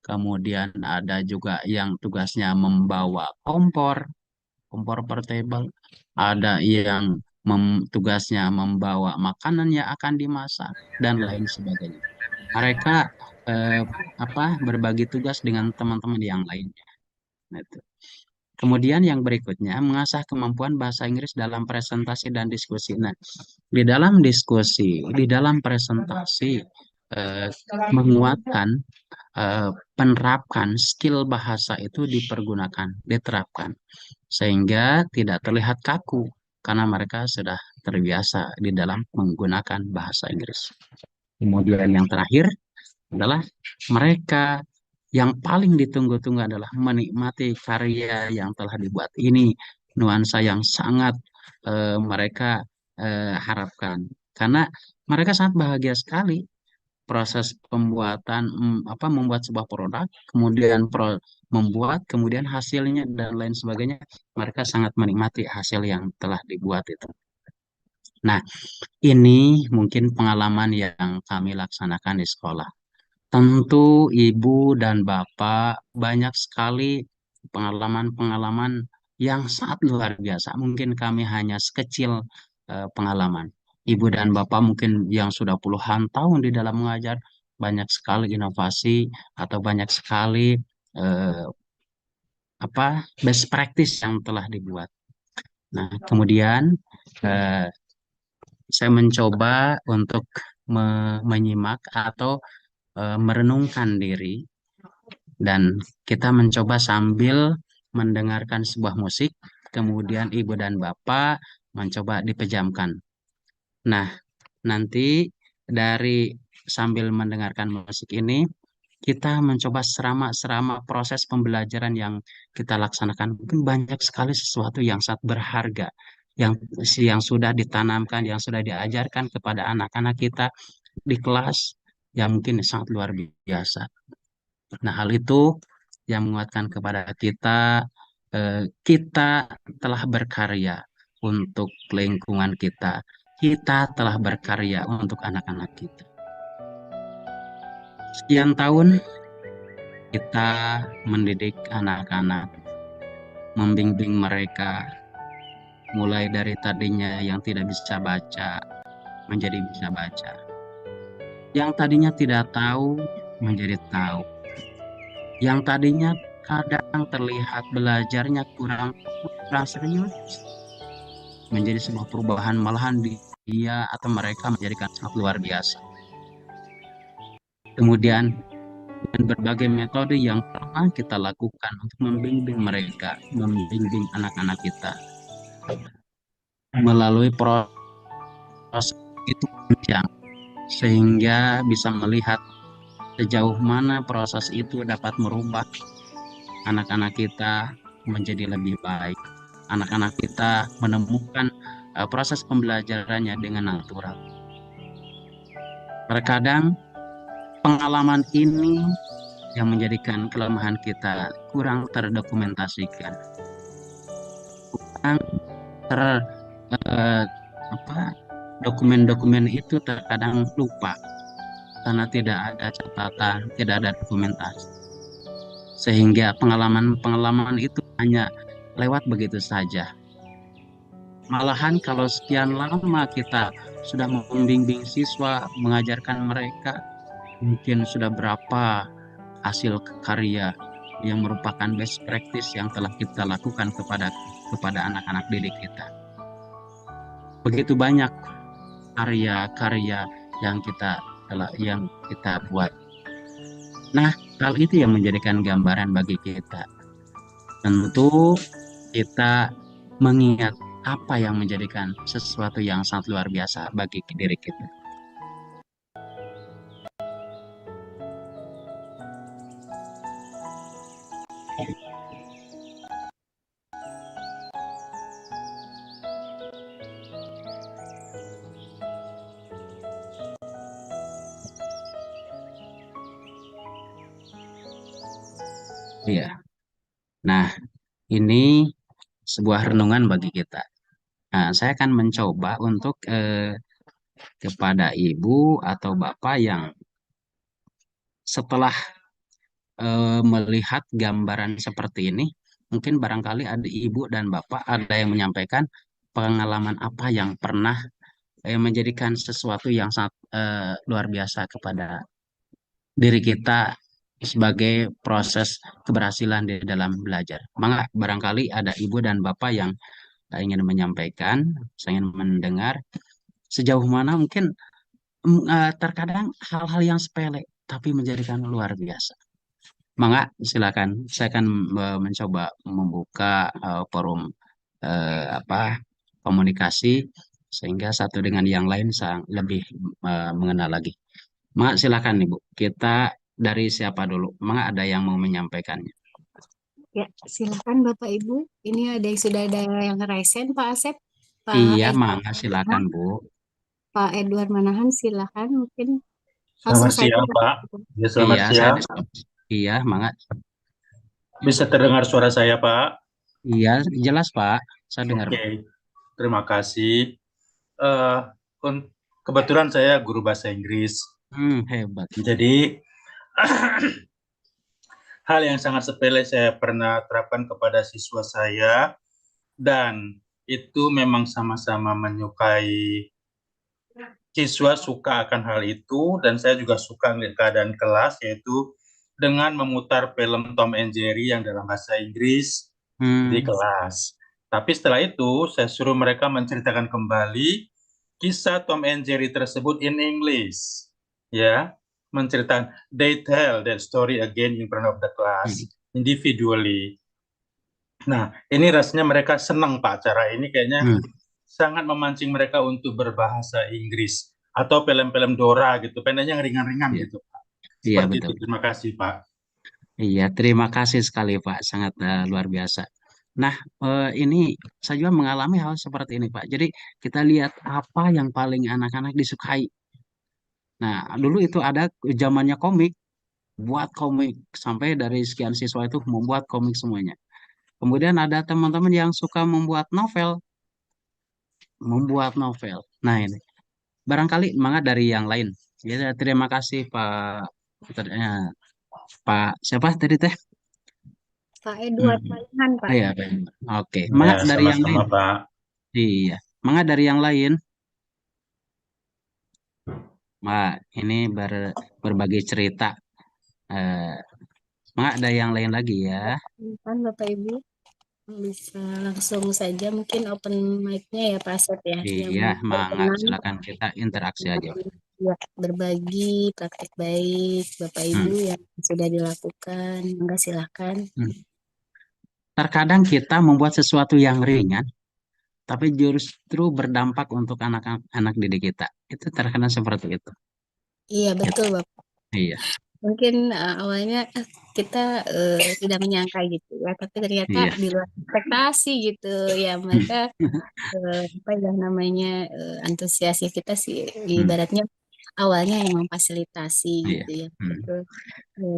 kemudian ada juga yang tugasnya membawa kompor portable, ada yang tugasnya membawa makanan yang akan dimasak dan lain sebagainya. Mereka berbagi tugas dengan teman-teman yang lainnya. Nah, itu. Kemudian yang berikutnya mengasah kemampuan bahasa Inggris dalam presentasi dan diskusi. Nah, di dalam diskusi, di dalam presentasi menguatkan penerapkan skill bahasa itu diterapkan sehingga tidak terlihat kaku karena mereka sudah terbiasa di dalam menggunakan bahasa Inggris. Kemudian yang terakhir adalah mereka yang paling ditunggu-tunggu adalah menikmati karya yang telah dibuat. Ini nuansa yang sangat mereka harapkan karena mereka sangat bahagia sekali proses pembuatan membuat sebuah produk, kemudian membuat, kemudian hasilnya dan lain sebagainya, mereka sangat menikmati hasil yang telah dibuat itu. Nah, ini mungkin pengalaman yang kami laksanakan di sekolah. Tentu Ibu dan Bapak banyak sekali pengalaman-pengalaman yang sangat luar biasa. Mungkin kami hanya sekecil pengalaman. Ibu dan Bapak mungkin yang sudah puluhan tahun di dalam mengajar, banyak sekali inovasi atau banyak sekali best practice yang telah dibuat. Nah, kemudian saya mencoba untuk menyimak atau merenungkan diri, dan kita mencoba sambil mendengarkan sebuah musik, kemudian Ibu dan Bapak mencoba dipejamkan. Nah, nanti dari sambil mendengarkan musik ini, kita mencoba serama proses pembelajaran yang kita laksanakan. Mungkin banyak sekali sesuatu yang sangat berharga, yang sudah ditanamkan, yang sudah diajarkan kepada anak-anak kita di kelas, yang mungkin sangat luar biasa. Nah, hal itu yang menguatkan kepada kita, kita telah berkarya untuk lingkungan kita. Kita telah berkarya untuk anak-anak kita. Sekian tahun kita mendidik anak-anak, membimbing mereka, mulai dari tadinya yang tidak bisa baca, menjadi bisa baca. Yang tadinya tidak tahu, menjadi tahu. Yang tadinya kadang terlihat belajarnya kurang serius, menjadi sebuah perubahan, malahan dia atau mereka menjadikan sangat luar biasa. Kemudian dan berbagai metode yang pernah kita lakukan untuk membimbing mereka, membimbing anak-anak kita melalui proses itu panjang, sehingga bisa melihat sejauh mana proses itu dapat merubah anak-anak kita menjadi lebih baik. Anak-anak kita menemukan proses pembelajarannya dengan natural. Terkadang pengalaman ini yang menjadikan kelemahan kita kurang terdokumentasikan, kurang dokumen-dokumen itu terkadang lupa karena tidak ada catatan, tidak ada dokumentasi, sehingga pengalaman-pengalaman itu hanya lewat begitu saja. Malahan kalau sekian lama kita sudah membimbing siswa, mengajarkan mereka, mungkin sudah berapa hasil karya yang merupakan best practice yang telah kita lakukan kepada anak-anak didik kita. Begitu banyak karya-karya yang kita buat. Nah, hal itu yang menjadikan gambaran bagi kita. Tentu kita mengingat apa yang menjadikan sesuatu yang sangat luar biasa bagi diri kita. Iya. Nah, ini sebuah renungan bagi kita. Nah, saya akan mencoba untuk kepada ibu atau bapak yang setelah melihat gambaran seperti ini, mungkin barangkali ada ibu dan bapak ada yang menyampaikan pengalaman apa yang pernah menjadikan sesuatu yang sangat luar biasa kepada diri kita sebagai proses keberhasilan di dalam belajar. Maka barangkali ada ibu dan bapak yang ingin menyampaikan, saya ingin mendengar sejauh mana mungkin terkadang hal-hal yang sepele tapi menjadikan luar biasa. Maka silakan, saya akan mencoba membuka forum komunikasi sehingga satu dengan yang lain lebih mengenal lagi. Maka silakan Ibu, kita dari siapa dulu? Maka ada yang mau menyampaikannya. Ya, silakan Bapak Ibu. Ini ada yang sudah ada yang resen Pak Asep. Iya, mangga silakan Bu. Pak Edward Manahan silakan mungkin Selamat langsung saja. siang Pak. Ya, selamat siang. Iya, mangga. Bisa terdengar suara saya Pak? Iya, jelas Pak. Saya dengar. Oke, terima kasih. Kebetulan saya guru bahasa Inggris. Hebat. Jadi hal yang sangat sepele saya pernah terapkan kepada siswa saya dan itu memang sama-sama menyukai. Siswa suka akan hal itu dan saya juga suka melihat keadaan kelas, yaitu dengan memutar film Tom and Jerry yang dalam bahasa Inggris di kelas. Tapi setelah itu saya suruh mereka menceritakan kembali kisah Tom and Jerry tersebut in English, ya, menceritakan. They tell that story again in front of the class individually. Nah, ini rasanya mereka senang Pak, cara ini kayaknya sangat memancing mereka untuk berbahasa Inggris atau film-film Dora gitu, pendeknya yang ringan-ringan gitu Pak. Iya, Seperti betul. itu. Terima kasih Pak. Iya, terima kasih sekali Pak, sangat luar biasa. Nah, ini saya juga mengalami hal seperti ini Pak. Jadi kita lihat apa yang paling anak-anak disukai. Nah, dulu itu ada zamannya komik, buat komik sampai dari sekian siswa itu membuat komik semuanya. Kemudian ada teman-teman yang suka membuat novel. Nah, ini barangkali semangat dari yang lain. Ya, terima kasih Pak. Pak siapa tadi teh? Pak Edward Manahan Pak. Iya, Pak. Oke. Semangat Ya, dari yang lain. Pak. Iya. Semangat dari yang lain. Mak, ini berbagi cerita. Semangat ada yang lain lagi ya. Kan Bapak Ibu bisa langsung saja mungkin open mic-nya ya Pak Asep ya. Iya, semangat. Silakan kita interaksi aja. Ya, berbagi praktik baik Bapak Ibu yang sudah dilakukan. Enggak silakan. Terkadang kita membuat sesuatu yang ringan, tapi justru berdampak untuk anak-anak didik kita. Itu terkadang seperti itu. Iya, betul Bapak. Iya. Mungkin awalnya kita tidak menyangka gitu ya, tapi ternyata di luar ekspektasi gitu ya. Mereka apa ya namanya antusiasnya kita sih ibaratnya awalnya yang memfasilitasi gitu ya.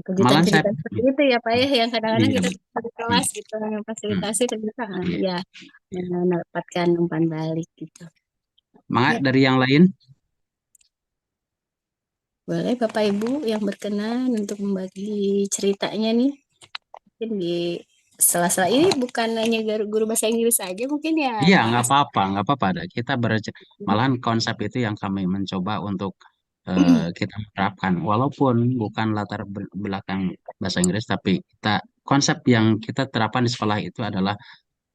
Kejutan-kejutan seperti itu ya Pak ya, yang kadang-kadang kita di kelas gitu yang fasilitasi ternyata ya mendapatkan umpan balik gitu. Semangat dari yang lain. Boleh Bapak Ibu yang berkenan untuk membagi ceritanya nih. Mungkin di sela-sela ini bukan hanya guru bahasa Inggris saja mungkin ya. Iya, nggak apa-apa ada. Kita malahan konsep itu yang kami mencoba untuk kita menerapkan. Walaupun bukan latar belakang bahasa Inggris, tapi kita konsep yang kita terapkan di sekolah itu adalah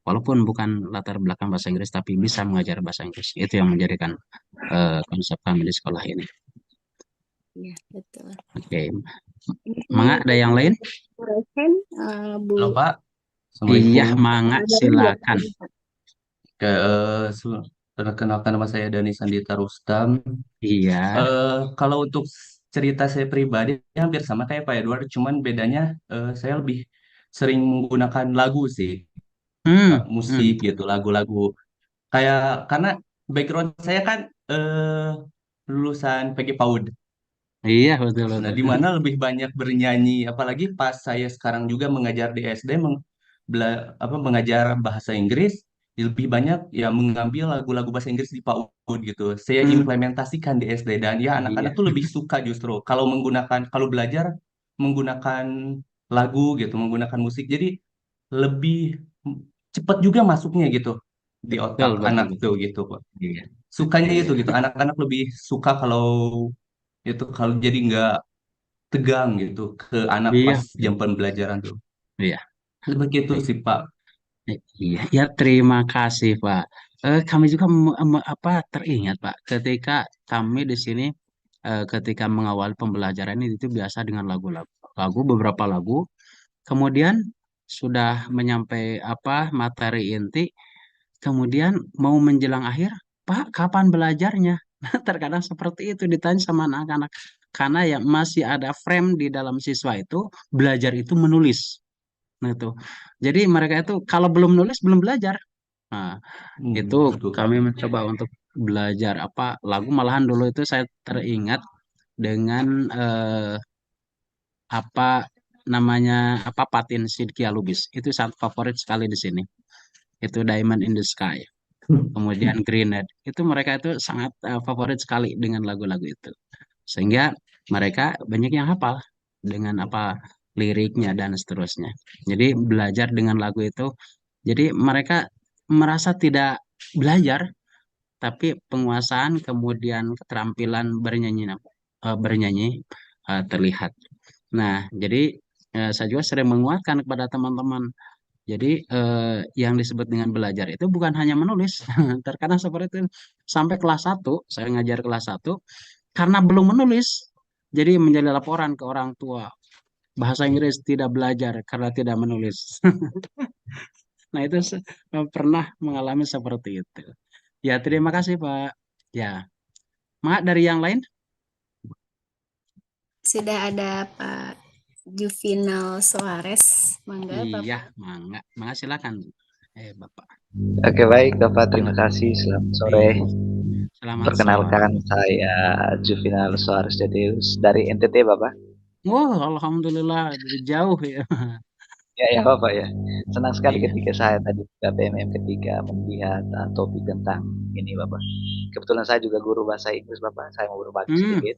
walaupun bukan latar belakang bahasa Inggris tapi bisa mengajar bahasa Inggris. Itu yang menjadikan konsep kami di sekolah ini. Iya, betul. Oke. Ini Mangga ada yang lain? Resen, Bu. Halo Pak, Iya, Assalamualaikum. Mangga Ada silakan. Oke, perkenalkan nama saya Dani Sandita Rustam. Iya. Kalau untuk cerita saya pribadi hampir sama kayak Pak Edward, cuman bedanya saya lebih sering menggunakan lagu sih, musik gitu, lagu-lagu. Karena background saya kan lulusan PG PAUD. Iya, betul. Nah, di mana lebih banyak bernyanyi, apalagi pas saya sekarang juga mengajar di SD, mengajar bahasa Inggris, lebih banyak ya mengambil lagu-lagu bahasa Inggris di PAUD gitu. Saya implementasikan di SD dan ya anak-anak tuh lebih suka justru kalau belajar menggunakan lagu gitu, menggunakan musik. Jadi lebih cepat juga masuknya gitu di otak anak tuh gitu, Pak. Iya. Sukanya itu gitu. Anak-anak lebih suka kalau jadi nggak tegang gitu ke anak Iya. pas jam pembelajaran tuh. Iya. Begitu sih Pak. Iya, ya terima kasih Pak. Kami juga teringat Pak ketika kami di sini ketika mengawali pembelajaran itu biasa dengan lagu beberapa lagu, kemudian sudah menyampai materi inti, kemudian mau menjelang akhir, Pak kapan belajarnya? Terkadang seperti itu ditanya sama anak-anak karena ya masih ada frame di dalam siswa itu belajar itu menulis. Nah itu. Jadi mereka itu kalau belum nulis belum belajar. Nah, itu betul, kami mencoba untuk belajar lagu, malahan dulu itu saya teringat dengan Patin Sidkia Lubis. Itu sangat favorit sekali di sini. Itu Diamond in the Sky. Kemudian Grenade. Itu mereka itu sangat favorit sekali dengan lagu-lagu itu. Sehingga mereka banyak yang hafal dengan liriknya dan seterusnya. Jadi belajar dengan lagu itu, jadi mereka merasa tidak belajar, tapi penguasaan kemudian keterampilan bernyanyi terlihat. Nah, jadi saya juga sering menguatkan kepada teman-teman. Jadi yang disebut dengan belajar itu bukan hanya menulis. Terkadang seperti itu. Sampai kelas 1, saya ngajar kelas 1, karena belum menulis, jadi menjadi laporan ke orang tua. Bahasa Inggris tidak belajar karena tidak menulis. Nah, itu pernah mengalami seperti itu. Ya, terima kasih, Pak. Ya. Mak, dari yang lain? Sudah ada Pak Juvinal Soares. Mangga, Bapak. Iya, Mangga silakan. Bapak. Oke, baik, Bapak. Terima kasih. Selamat sore. Selamat Perkenalkan, saya Juvinal Soares Dedeus dari NTT, Bapak. Wow, alhamdulillah dari jauh ya. Ya, Bapak ya. Senang sekali ketika saya tadi ke PMM ketika melihat topik tentang ini, Bapak. Kebetulan saya juga guru bahasa Inggris, Bapak. Saya mau berbagi sedikit.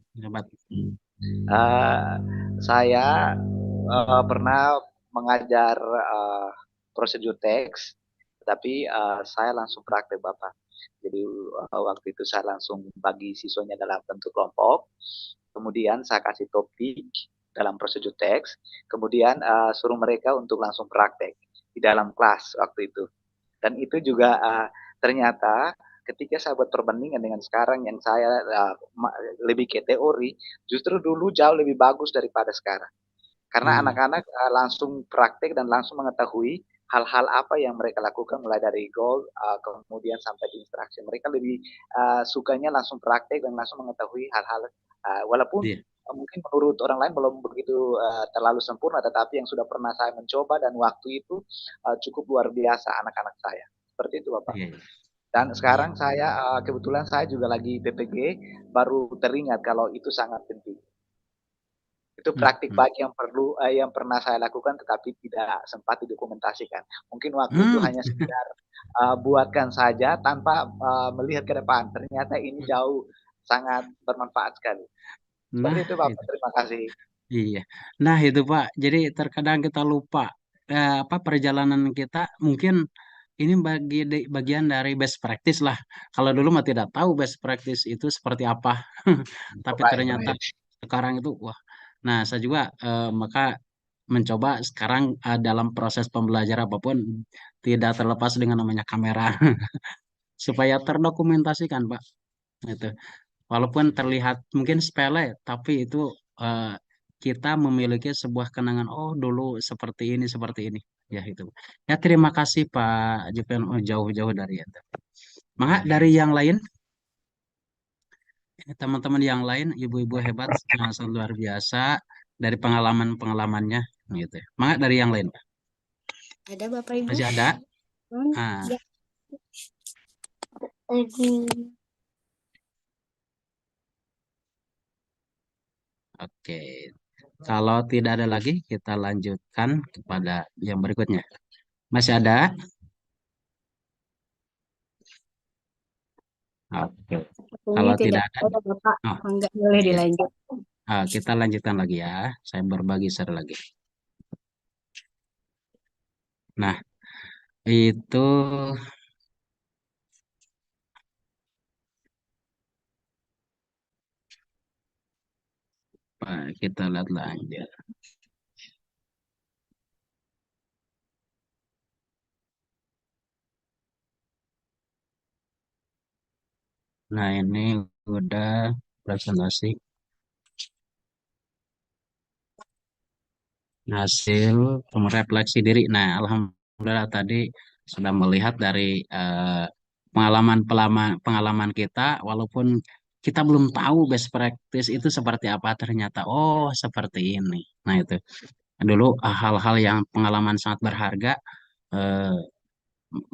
Saya pernah mengajar prosedur teks, tapi saya langsung praktek, Bapak. Jadi waktu itu saya langsung bagi siswanya dalam bentuk kelompok, kemudian saya kasih topik dalam prosedur teks, kemudian suruh mereka untuk langsung praktek di dalam kelas waktu itu. Dan itu juga ternyata ketika saya buat perbandingan dengan sekarang yang saya lebih ke teori, justru dulu jauh lebih bagus daripada sekarang. Karena anak-anak langsung praktek dan langsung mengetahui hal-hal apa yang mereka lakukan mulai dari goal kemudian sampai di instruksi. Mereka lebih sukanya langsung praktek dan langsung mengetahui hal-hal walaupun mungkin menurut orang lain belum begitu terlalu sempurna, tetapi yang sudah pernah saya mencoba dan waktu itu cukup luar biasa anak-anak saya. Seperti itu, Bapak. Dan sekarang saya kebetulan saya juga lagi PPG, baru teringat kalau itu sangat penting. Itu praktik baik yang pernah saya lakukan tetapi tidak sempat didokumentasikan. Mungkin waktu itu hanya sekedar buatkan saja tanpa melihat ke depan. Ternyata ini jauh sangat bermanfaat sekali. Seperti itu, Bapak. Terima kasih. Iya. Nah, itu Pak. Jadi terkadang kita lupa perjalanan kita mungkin ini bagian dari best practice lah. Kalau dulu mah tidak tahu best practice itu seperti apa. Tapi ternyata sekarang itu wah. Nah, saya juga maka mencoba sekarang dalam proses pembelajaran apapun tidak terlepas dengan namanya kamera supaya terdokumentasikan, Pak. Itu. Walaupun terlihat mungkin sepele, tapi itu kita memiliki sebuah kenangan. Oh, dulu seperti ini, seperti ini. Ya itu. Ya terima kasih Pak Jupen. Oh, jauh-jauh dari itu. Maka dari yang lain, teman-teman yang lain, ibu-ibu hebat, sangat luar biasa dari pengalaman-pengalamannya, gitu. Maka dari yang lain, Pak. Ada Bapak Ibu? Masih ada? Ya. Oke. Kalau tidak ada lagi, kita lanjutkan kepada yang berikutnya. Masih ada? Oke. Kalau tidak ada, Bapak, enggak boleh dilanjut. Kita lanjutkan lagi ya. Saya berbagi share lagi. Nah, itu kita lihat lanjut. Nah, ini udah presentasi. Hasil refleksi diri. Nah, alhamdulillah tadi sudah melihat dari pengalaman kita, walaupun kita belum tahu best practice itu seperti apa, ternyata oh seperti ini. Nah itu dulu hal-hal yang pengalaman sangat berharga,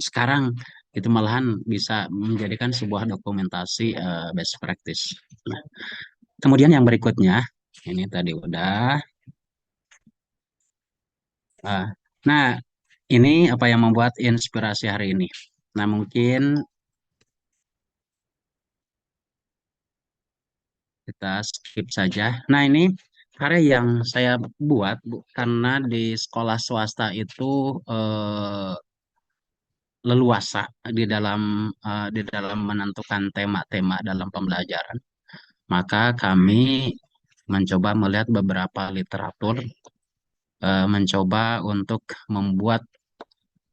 sekarang itu malahan bisa menjadikan sebuah dokumentasi best practice. Nah, kemudian yang berikutnya ini tadi udah. Nah, ini apa yang membuat inspirasi hari ini? Nah, mungkin kita skip saja. Nah, ini karya yang saya buat, Bu, karena di sekolah swasta itu leluasa di dalam menentukan tema-tema dalam pembelajaran. Maka kami mencoba melihat beberapa literatur, mencoba untuk membuat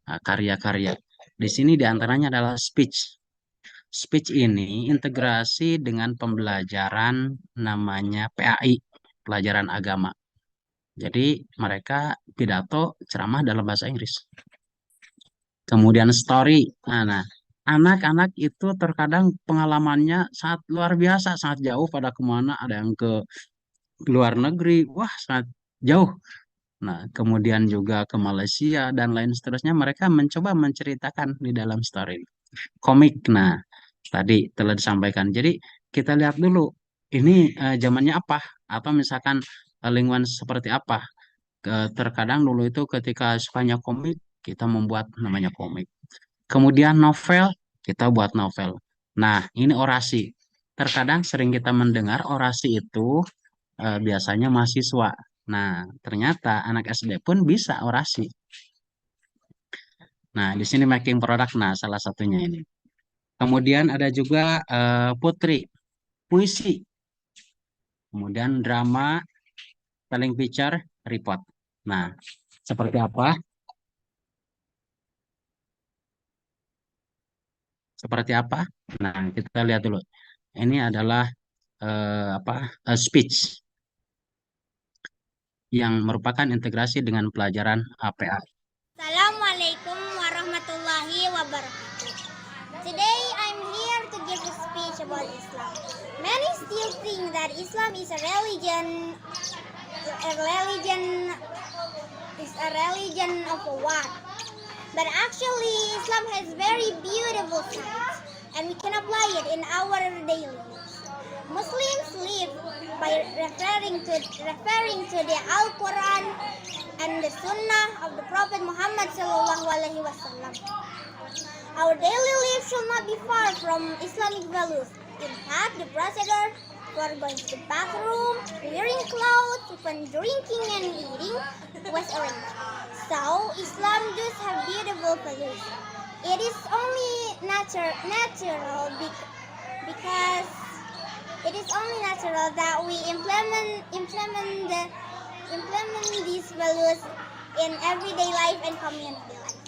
karya-karya. Di sini diantaranya adalah speech. Speech ini integrasi dengan pembelajaran namanya PAI, pelajaran agama. Jadi mereka pidato ceramah dalam bahasa Inggris. Kemudian story. Nah, anak-anak itu terkadang pengalamannya sangat luar biasa, sangat jauh pada kemana, ada yang ke luar negeri, wah sangat jauh. Nah, kemudian juga ke Malaysia dan lain seterusnya, mereka mencoba menceritakan di dalam story. Komik, nah tadi telah disampaikan. Jadi kita lihat dulu, ini zamannya apa, atau misalkan lingkungan seperti apa. Terkadang dulu itu ketika sukanya komik, kita membuat namanya komik. Kemudian novel, kita buat novel. Nah, ini orasi. Terkadang sering kita mendengar orasi itu biasanya mahasiswa. Nah, ternyata anak SD pun bisa orasi. Nah, di sini making product, nah salah satunya ini. Kemudian ada juga putri, puisi. Kemudian drama, telling picture, report. Nah, seperti apa? Seperti apa? Nah, kita lihat dulu. Ini adalah speech yang merupakan integrasi dengan pelajaran APA. Assalamualaikum warahmatullahi wabarakatuh. Today I'm here to give a speech about Islam. Many still think that Islam is a religion of a war. But actually Islam has very beautiful sides and we can apply it in our daily lives. Muslims live by referring to the Al-Quran and the Sunnah of the Prophet Muhammad SAW. Our daily life should not be far from Islamic values. In fact, the procedure for going to the bathroom, wearing clothes, even drinking and eating was arranged. So, Islam does have beautiful values. It is only natural because it is only natural that we implement implement these values in everyday life and community life.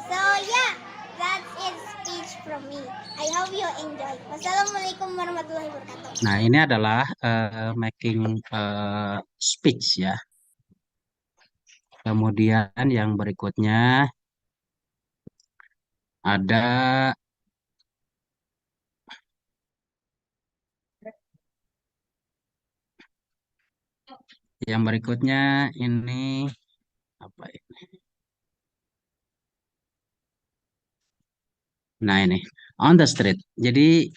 So yeah, that's it speech from me. I hope you enjoy. Wassalamualaikum warahmatullahi wabarakatuh. Nah, ini adalah making speech ya. Kemudian yang berikutnya ada ini apa ini? Nah, ini on the street. Jadi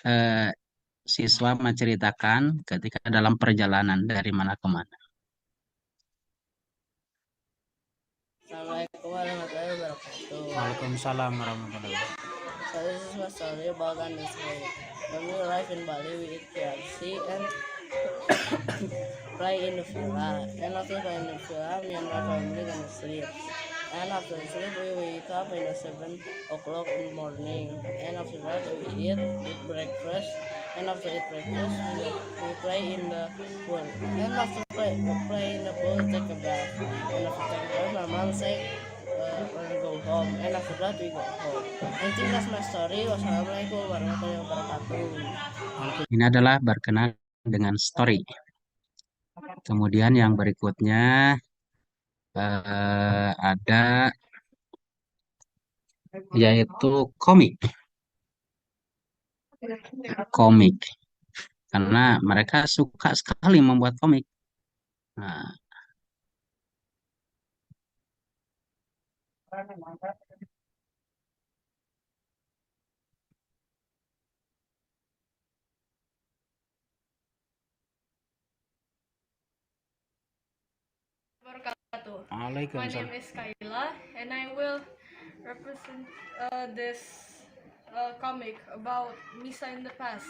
siswa menceritakan ketika dalam perjalanan dari mana ke mana. Assalamualaikum warahmatullahi wabarakatuh. Waalaikumsalam warahmatullahi wabarakatuh. So this is my story about an Israeli. When we arrive in Bali, we eat KFC and play in the villa. And after playing in the villa, me and my family gonna sleep. And after sleep, we wake up in the 7 o'clock in the morning. And after that, we eat breakfast. And after eat breakfast, we play in the pool. And after play in the pool, take a bath. And after take a bath, my mom say, we'll go home. And after that, we go home. I think that's my story. Wassalamualaikum warahmatullahi wabarakatuh. Ini adalah berkenaan dengan story. Kemudian yang berikutnya ada yaitu komik. Komik. Karena mereka suka sekali membuat komik. Nah, My name is Kayla, and I will represent this comic about Misa in the past.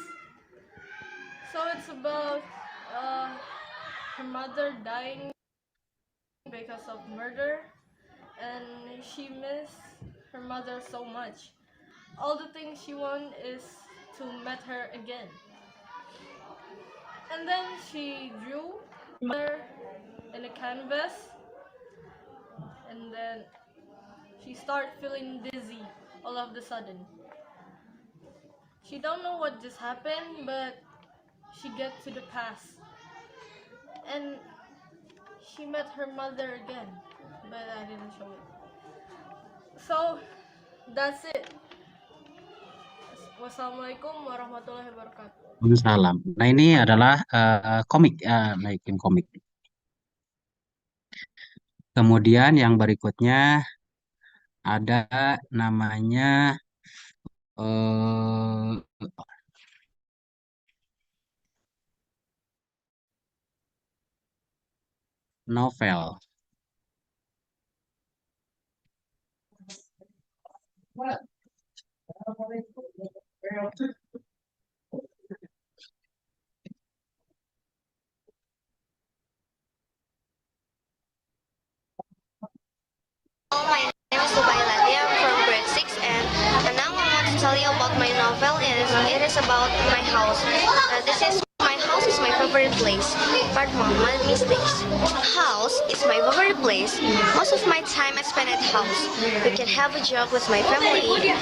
So it's about her mother dying because of murder, and she missed her mother so much. All the things she wants is to meet her again. And then she drew her in a canvas, and then she started feeling dizzy all of a sudden. She don't know what just happened, but she get to the past, and she met her mother again, but I didn't show it. So that's it. Wassalamualaikum warahmatullahi wabarakatuh. Waalaikumsalam. Nah, ini adalah komik, making komik. Kemudian yang berikutnya ada namanya novel. My name is Subailati. I'm from grade 6 and now I want to tell you about my novel. It is about my house. My house is my favorite place. Part 1, my mistakes. House is my favorite place. Most of my time I spend at house. We can have a joke with my family,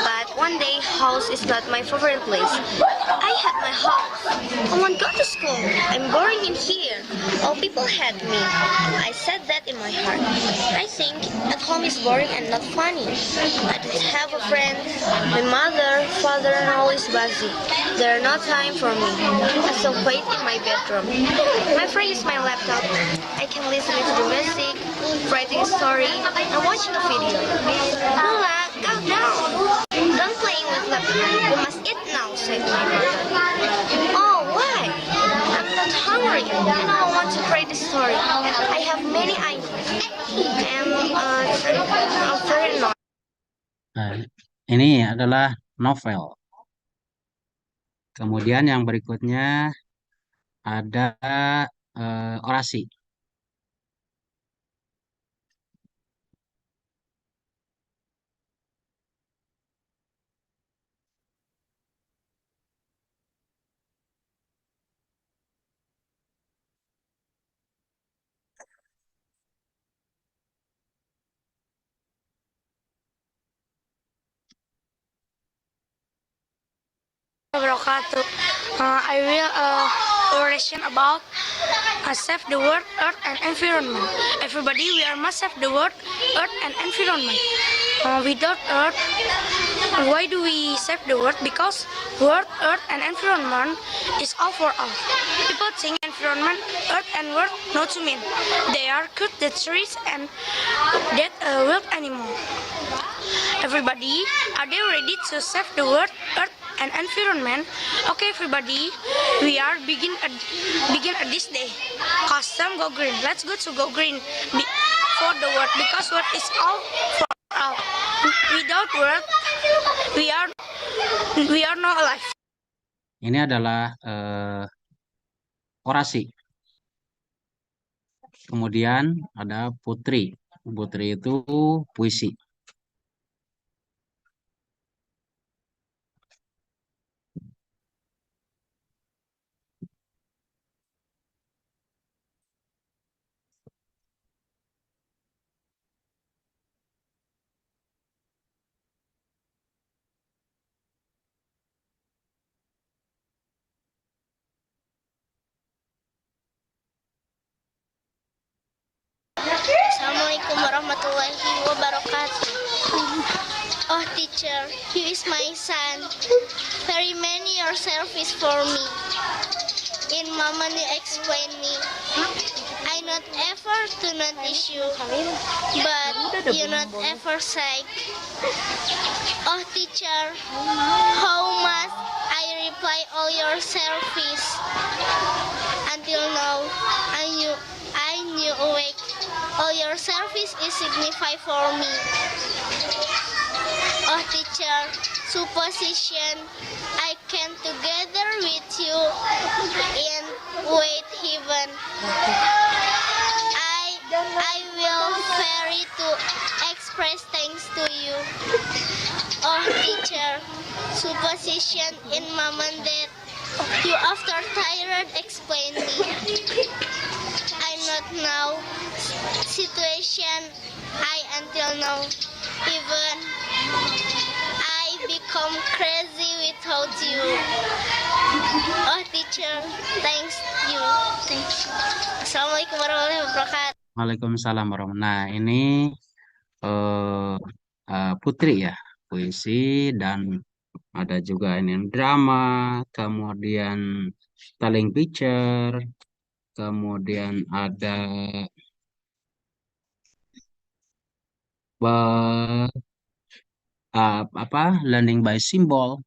but one day house is not my favorite place. I hate my house. I won't go to school. I'm boring in here. All people hate me. I said that in my heart. I think at home is boring and not funny. I don't have a friend. My mother, father are always busy. There are no time for me. I still quiet in my bedroom. My friend is my laptop. I can listen to the music, writing a story, and watching a video. Lola, go down. Don't playing with laptop. You must eat now, said my mother. Oh, why? I'm not hungry. I want to write a story. I have many ideas. And very annoying. Nah, ini adalah novel. Kemudian yang berikutnya ada orasi. wabarakatuh. I will oration about save the world, earth, and environment. Everybody, we must save the world, earth, and environment. Without earth, why do we save the world? Because world, earth, and environment is all for all. People think environment, earth, and world not to mean. They are good, the trees, and that wild animal. Everybody, are they ready to save the world, earth, and environment? Okay, everybody, we are begin at this day. Custom go green. Let's go to go green for the world, because world is all for all. Without world, we are not alive. Ini adalah orasi. Kemudian ada putri. Putri itu puisi. Assalamualaikum warahmatullahi wabarakatuh. Oh teacher, he is my son. Very many your service for me. In Mama you explain me. I not ever to not issue, but you not ever say. Oh teacher, how must I reply all your service? Until now, I knew awake. All your service is signify for me. Oh teacher, supposition I can together with you in wait heaven. I will ferry to express thanks to you. Oh teacher, supposition in moment that you after tired explain me. I not know situation I until now. Even I become crazy without you. Oh teacher, thanks you. Thanks. Assalamualaikum warahmatullahi wabarakatuh. Waalaikumsalam warahmatullahi. Nah, ini putri ya, puisi, dan ada juga ini drama, kemudian telling picture, kemudian ada learning by symbol,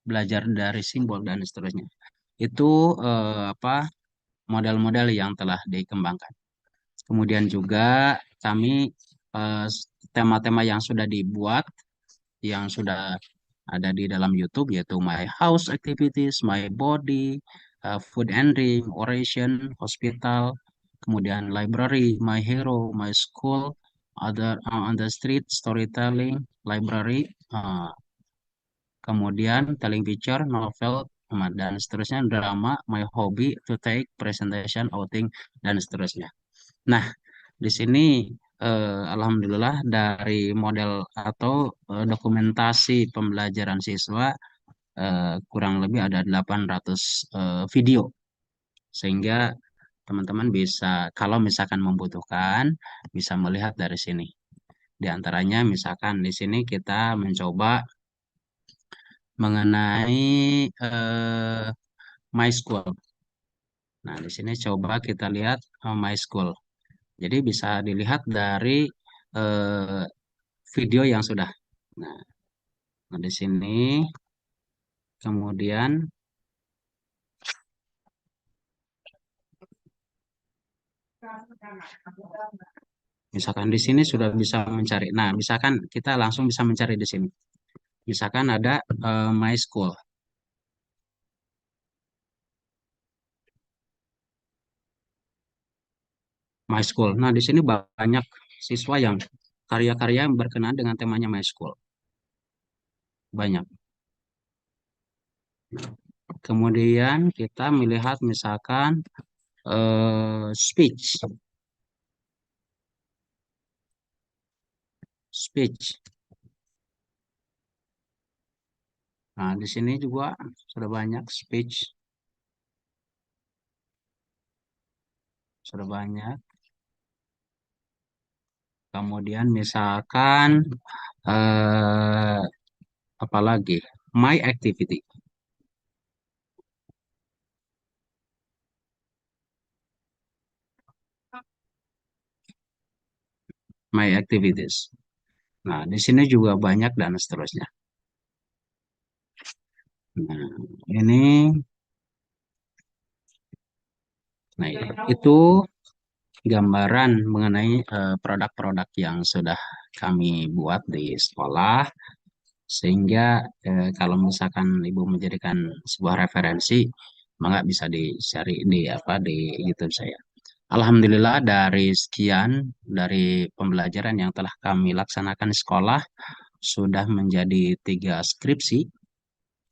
belajar dari simbol dan seterusnya. Itu model-model yang telah dikembangkan. Kemudian juga kami tema-tema yang sudah dibuat, yang sudah ada di dalam YouTube, yaitu My House Activities, My Body, Food and Drink, Oration, Hospital, kemudian Library, My Hero, My School, Other on the Street, Storytelling, Library, kemudian Telling Picture, Novel, dan seterusnya, Drama, My Hobby, To Take, Presentation, Outing, dan seterusnya. Nah, di sini alhamdulillah dari model atau dokumentasi pembelajaran siswa kurang lebih ada 800 video. Sehingga teman-teman bisa, kalau misalkan membutuhkan, bisa melihat dari sini. Di antaranya misalkan di sini kita mencoba mengenai My School. Nah, di sini coba kita lihat My School. Jadi bisa dilihat dari video yang sudah. Nah, di sini kemudian misalkan di sini sudah bisa mencari. Nah, misalkan kita langsung bisa mencari di sini. Misalkan ada My School. My School. Nah, di sini banyak siswa yang karya-karya yang berkenaan dengan temanya My School. Banyak. Kemudian kita melihat misalkan speech. Nah, di sini juga sudah banyak speech, sudah banyak. Kemudian misalkan apa lagi? My activity. My activities. Nah, di sini juga banyak dan seterusnya. Nah, ini itu gambaran mengenai produk-produk yang sudah kami buat di sekolah, sehingga kalau misalkan Ibu menjadikan sebuah referensi, maka bisa dicari di YouTube saya. Alhamdulillah dari sekian dari pembelajaran yang telah kami laksanakan di sekolah sudah menjadi 3 skripsi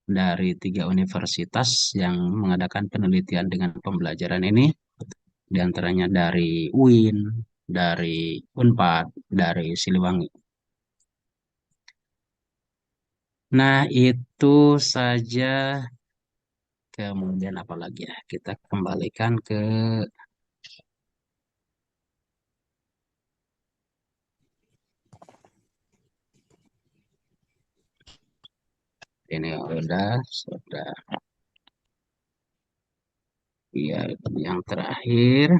dari 3 universitas yang mengadakan penelitian dengan pembelajaran ini, di antaranya dari UIN, dari Unpad, dari Siliwangi. Nah, itu saja. Kemudian apa lagi ya? Kita kembalikan ke ini sudah. Ya, yang terakhir.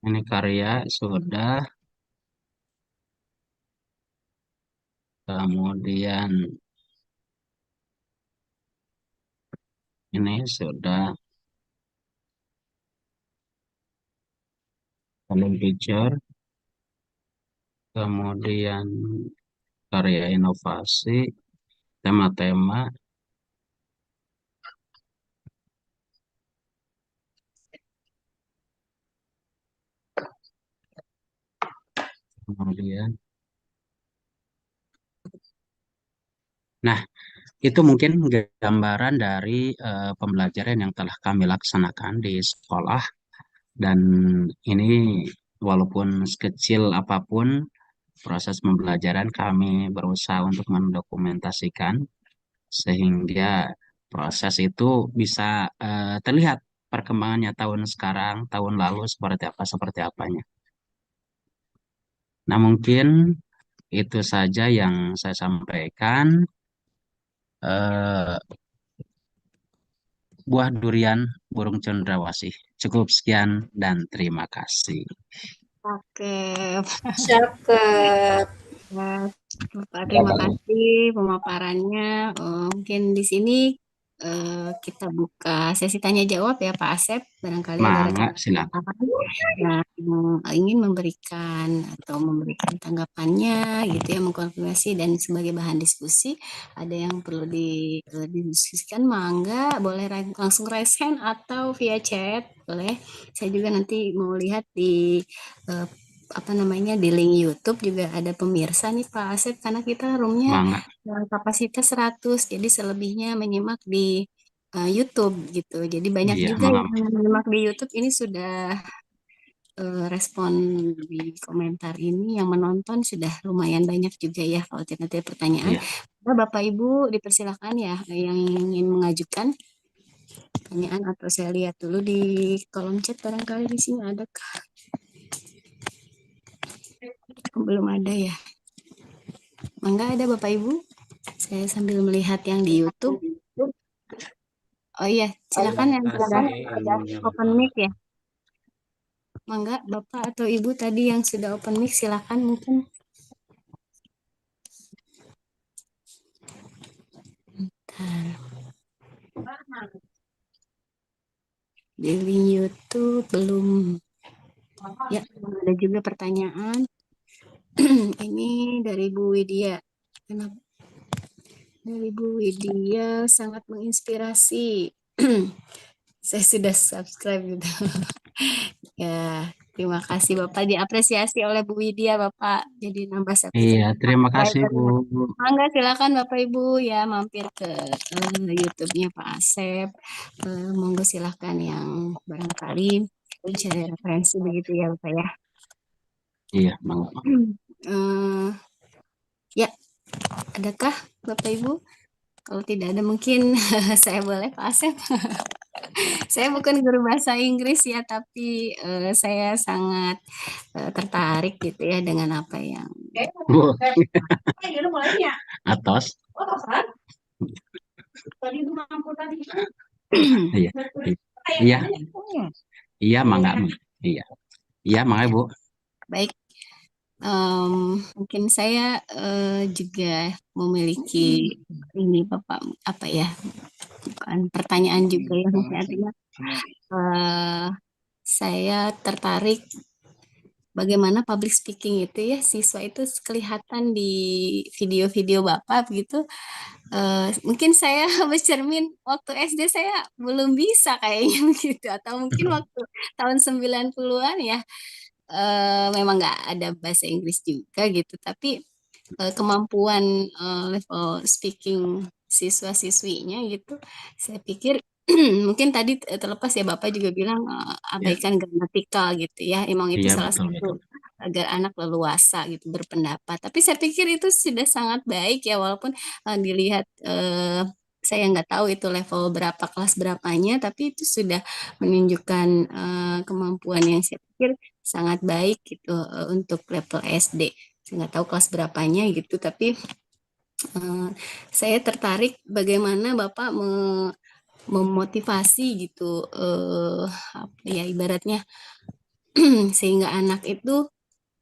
Ini karya sudah. Kemudian ini sudah. Column picture. Kemudian karya inovasi, tema-tema. Kemudian. Nah, itu mungkin gambaran dari pembelajaran yang telah kami laksanakan di sekolah. Dan ini walaupun sekecil apapun proses pembelajaran, kami berusaha untuk mendokumentasikan sehingga proses itu bisa terlihat perkembangannya tahun sekarang, tahun lalu seperti apanya. Nah, mungkin itu saja yang saya sampaikan. Buah durian burung cendrawasih. Cukup sekian dan terima kasih. Oke, Cakep. Bapak, terima kasih pemaparannya. Mungkin di sini kita buka sesi tanya jawab ya Pak Asep. Barangkali ada Mangga, silakan. yang ingin memberikan tanggapannya gitu ya, mengkonfirmasi dan sebagai bahan diskusi. Ada yang perlu didiskusikan, mangga, boleh langsung raise hand atau via chat, boleh. Saya juga nanti mau lihat di di link YouTube juga ada pemirsa nih Pak Asep, karena kita roomnya kapasitas 100, jadi selebihnya menyimak di YouTube gitu. Jadi banyak juga yang menyimak di YouTube ini sudah respon di komentar ini, yang menonton sudah lumayan banyak juga ya. Kalau tidak ada pertanyaan, Bapak Ibu dipersilakan ya yang ingin mengajukan pertanyaan, atau saya lihat dulu di kolom chat barangkali di sini adakah? Belum ada ya. Mangga ada Bapak Ibu? Saya sambil melihat yang di YouTube. Oh iya, silakan yang sudah open mic ya. Mangga Bapak atau Ibu tadi yang sudah open mic, silakan mungkin. Di link YouTube belum. Ya, ada juga pertanyaan. Ini dari Bu Widya. Dari Bu Widya, sangat menginspirasi. Saya sudah subscribe gitu. Ya, terima kasih Bapak, diapresiasi oleh Bu Widya Bapak. Jadi nambah subscribe. Iya, terima kasih Bu. Mangga silakan Bapak Ibu ya mampir ke YouTube-nya Pak Asep. Monggo silakan yang barangkali mencari referensi begitu ya Bapak ya. Iya, mangga. Eh, ya, adakah Bapak Ibu? Kalau tidak ada mungkin saya boleh Pak Asep. Saya bukan guru bahasa Inggris ya, tapi saya sangat tertarik gitu ya dengan apa yang Wah, atos. Iya, iya, iya, mangga. Iya, iya, mangga Bu. baik. Mungkin saya juga memiliki ini Bapak apa ya, bukan pertanyaan juga ya, maksudnya artinya saya tertarik bagaimana public speaking itu ya, siswa itu kelihatan di video-video Bapak begitu. Mungkin saya bercermin waktu SD saya belum bisa kayaknya begitu, atau mungkin waktu tahun 90-an ya, memang nggak ada bahasa Inggris juga gitu, tapi kemampuan level speaking siswa-siswinya gitu, saya pikir mungkin tadi terlepas ya Bapak juga bilang abaikan gramatikal gitu ya, emang itu Iya, salah betul, betul. satu agar anak leluasa gitu berpendapat. Tapi saya pikir itu sudah sangat baik ya, walaupun dilihat saya nggak tahu itu level berapa, kelas berapanya, tapi itu sudah menunjukkan kemampuan yang saya pikir sangat baik gitu untuk level SD. Saya nggak tahu kelas berapanya gitu, tapi saya tertarik bagaimana Bapak memotivasi gitu, apa ya ibaratnya sehingga anak itu